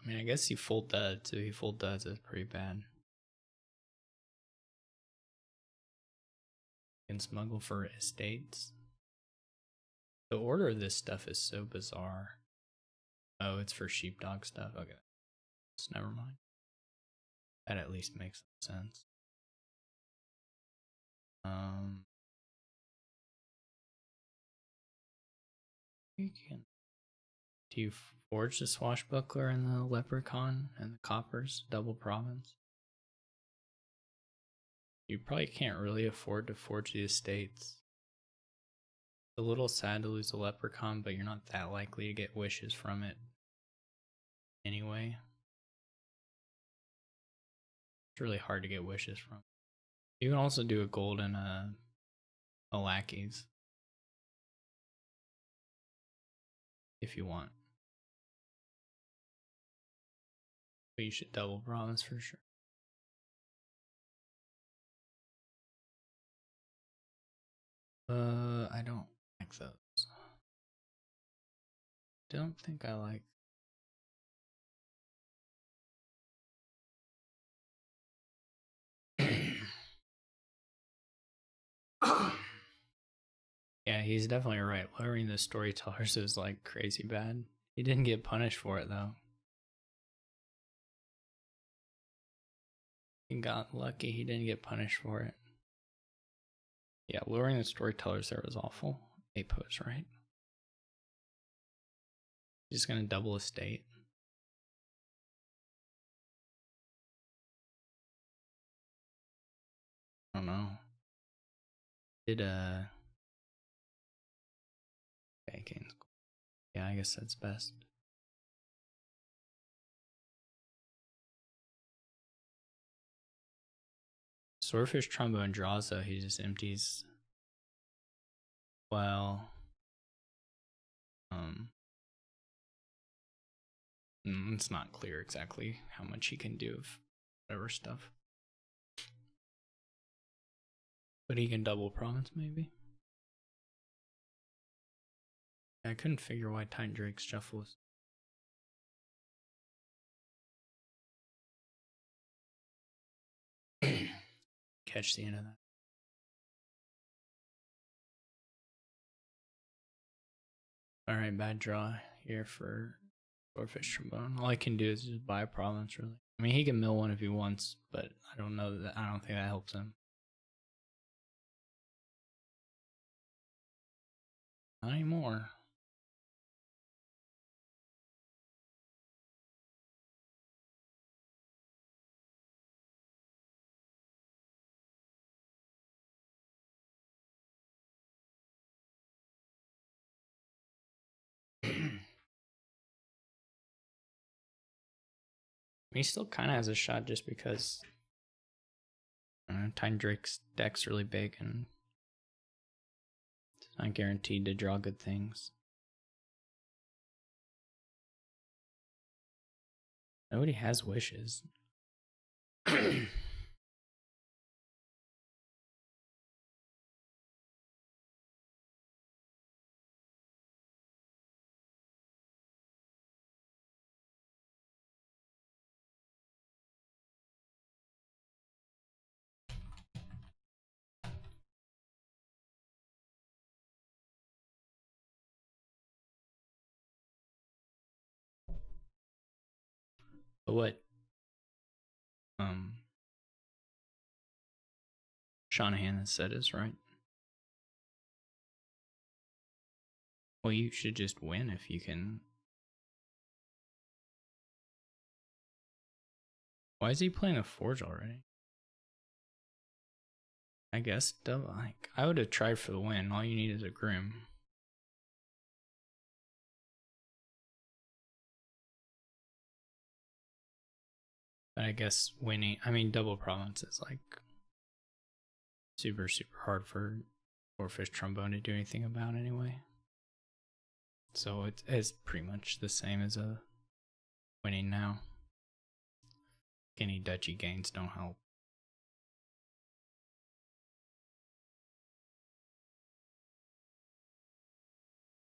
I mean, I guess he full dead, so he full dead is pretty bad. Can smuggle for estates. The order of this stuff is so bizarre. Oh, it's for sheepdog stuff. Okay, so never mind. That at least makes sense. You can. Do you forge the swashbuckler and the leprechaun and the coppers double province? You probably can't really afford to forge the estates. It's a little sad to lose a leprechaun, but you're not that likely to get wishes from it anyway. It's really hard to get wishes from. You can also do a gold and a lackeys if you want. But you should double province for sure. I don't like those. Don't think I like. Yeah, he's definitely right. Lowering the storytellers is like crazy bad. He didn't get punished for it though. He got lucky he didn't get punished for it. Yeah, lowering the storytellers there was awful. Apos, right? He's just gonna double estate. I don't know. Did Bacon's. Yeah, I guess that's best. Swordfish Trombone draws though, he just empties. Well, it's not clear exactly how much he can do of whatever stuff. But he can double province maybe. I couldn't figure why Titan Drake's shuffle was. Catch the end of that. Alright, bad draw here for Swordfish Trombone. All I can do is just buy a province, really. I mean, he can mill one if he wants, but I don't know that. I don't think that helps him. Not anymore. He still kind of has a shot just because Titan Drake's deck's really big and it's not guaranteed to draw good things. Nobody has wishes. But what Shanahan has said is right. Well, you should just win if you can. Why is he playing a Forge already? I guess double. Like, I would have tried for the win. All you need is a Grim. But I guess winning. I mean, double province is like super hard for Fish Trombone to do anything about anyway. So it's pretty much the same as a winning now. Any duchy gains don't help.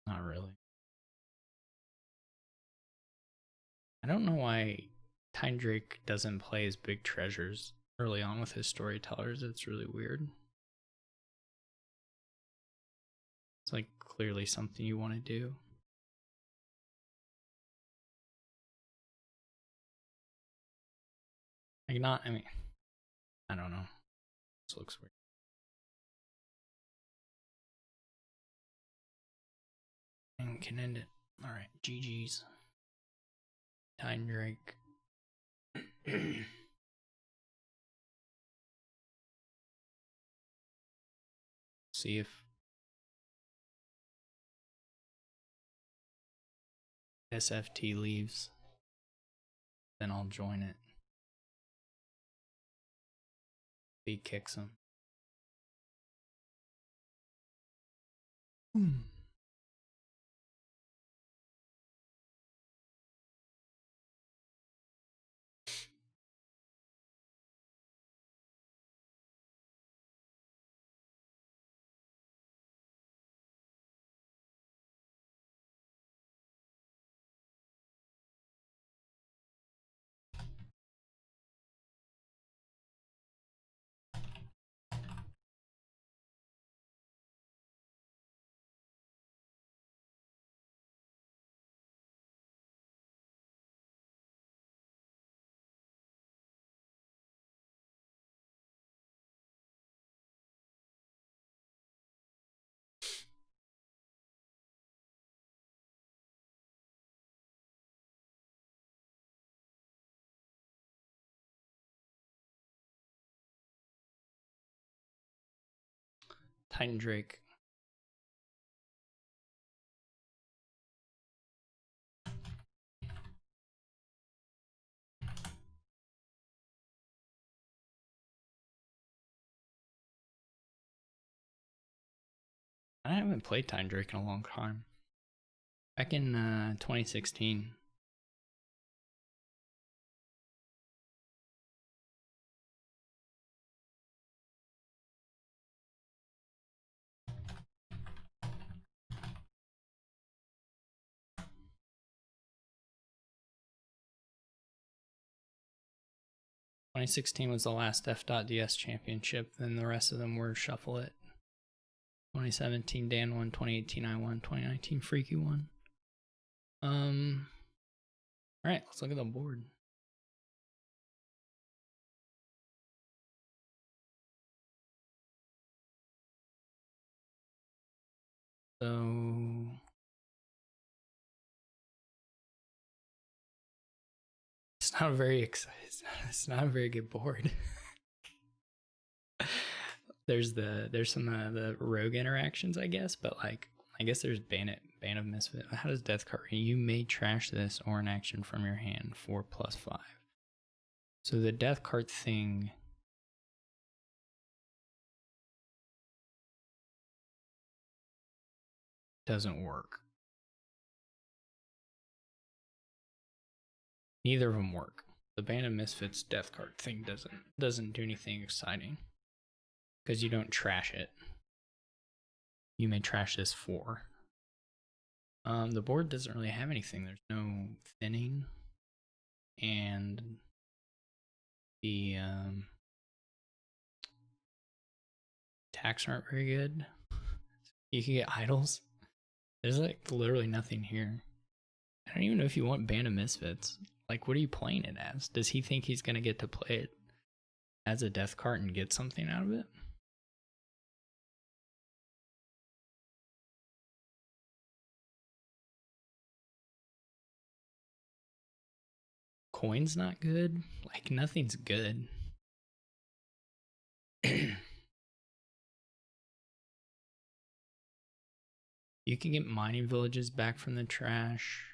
Not really. I don't know why Tynedrake doesn't play his big treasures early on with his storytellers. It's really weird. It's like clearly something you want to do. Like not, I mean, I don't know. This looks weird. And can end it. Alright, GG's. Tynedrake. See if SFT leaves. Then I'll join it. If he kicks him. Tynedrake. I haven't played Tynedrake in a long time. Back in 2016. Was the last F.DS championship, then the rest of them were Shuffle It. 2017 Dan won, 2018 I won, 2019 Freaky won. Alright, let's look at the board. So it's not a very it's not a very good board. there's some the rogue interactions, I guess, but like I guess there's Bane of Misfit. How does Death Card? You may trash this or an action from your hand 4+5. So the Death Card thing doesn't work. Neither of them work. The Bane of Misfits Death Card thing doesn't do anything exciting because you don't trash it. You may trash this 4. The board doesn't really have anything. There's no thinning, and the attacks aren't very good. You can get idols. There's like literally nothing here. I don't even know if you want Band of Misfits. Like, what are you playing it as? Does he think he's gonna get to play it as a death card and get something out of it? coin's not good. Like, nothing's good. You can get mining villages back from the trash.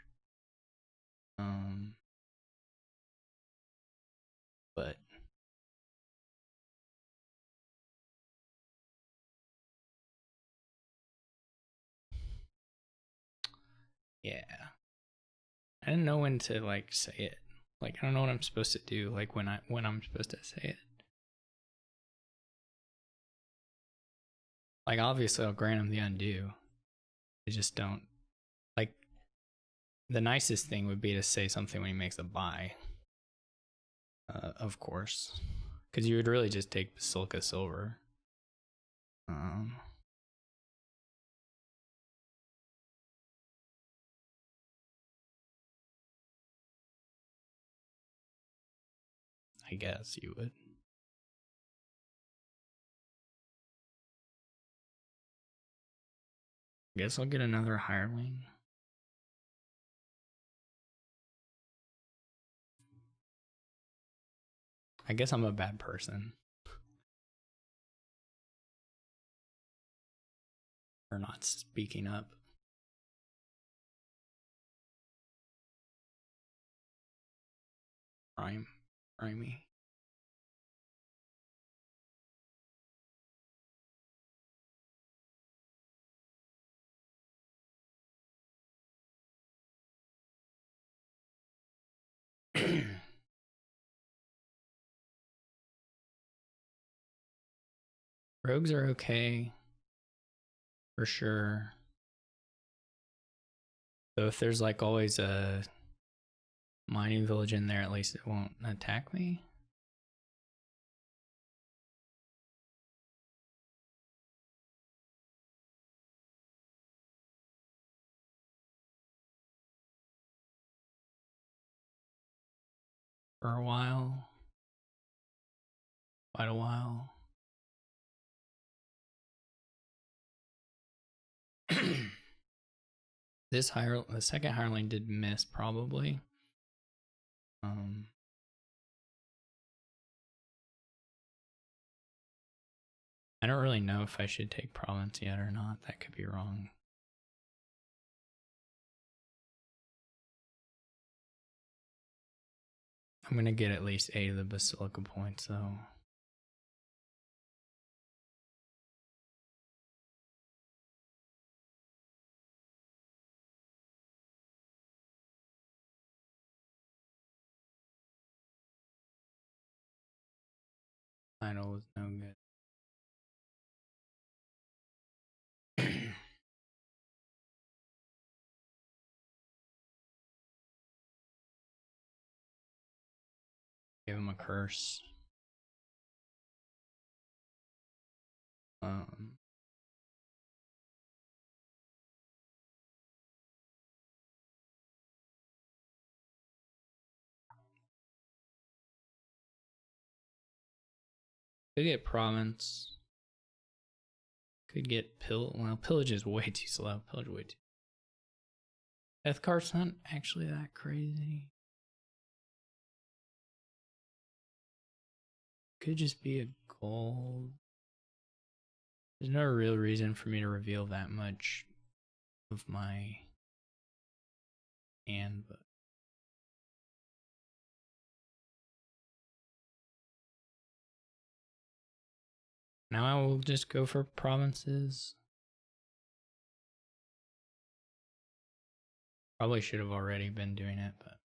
But yeah. I didn't know when to like say it. Like, I don't know what I'm supposed to do, like when I'm supposed to say it. Like, obviously I'll grant him the undo. I just don't like, the nicest thing would be to say something when he makes a buy. Of course. Because you would really just take Basilica Silver. I guess you would. I guess I'll get another hireling. I guess I'm a bad person for not speaking up. Rhymy. Rogues are okay. For sure. So if there's like always a mining village in there, at least it won't attack me. For a while. Quite a while. The second hireling did miss probably. I don't really know if I should take province yet or not. That could be wrong. I'm gonna get at least 8 of the Basilica points though. Idle was no good. Give him a curse. Could get province. Could get pillage is way too slow. Pillage way too. Deathcart's not actually that crazy. Could just be a gold. There's no real reason for me to reveal that much of my hand, but now I will just go for provinces. Probably should have already been doing it, but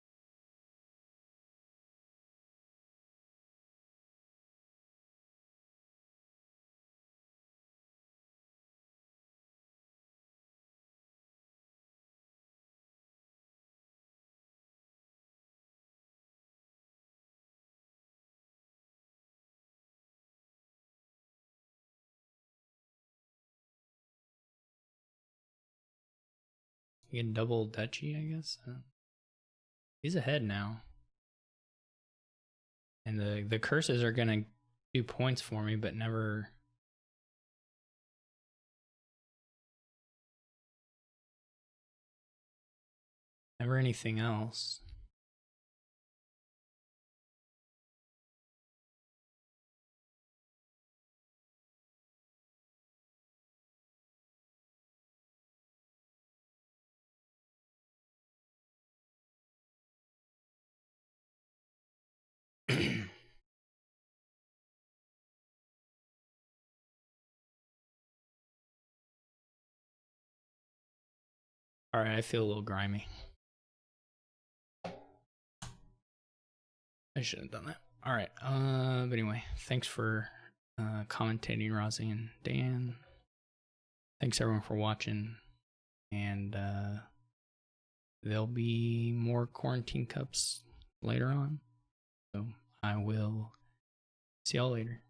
you can double duchy, I guess. He's ahead now. And the curses are gonna do points for me, but never anything else. All right, I feel a little grimy. I shouldn't have done that. All right. But anyway, thanks for commentating, Rozzy and Dan. Thanks everyone for watching, and there'll be more quarantine cups later on. So I will see y'all later.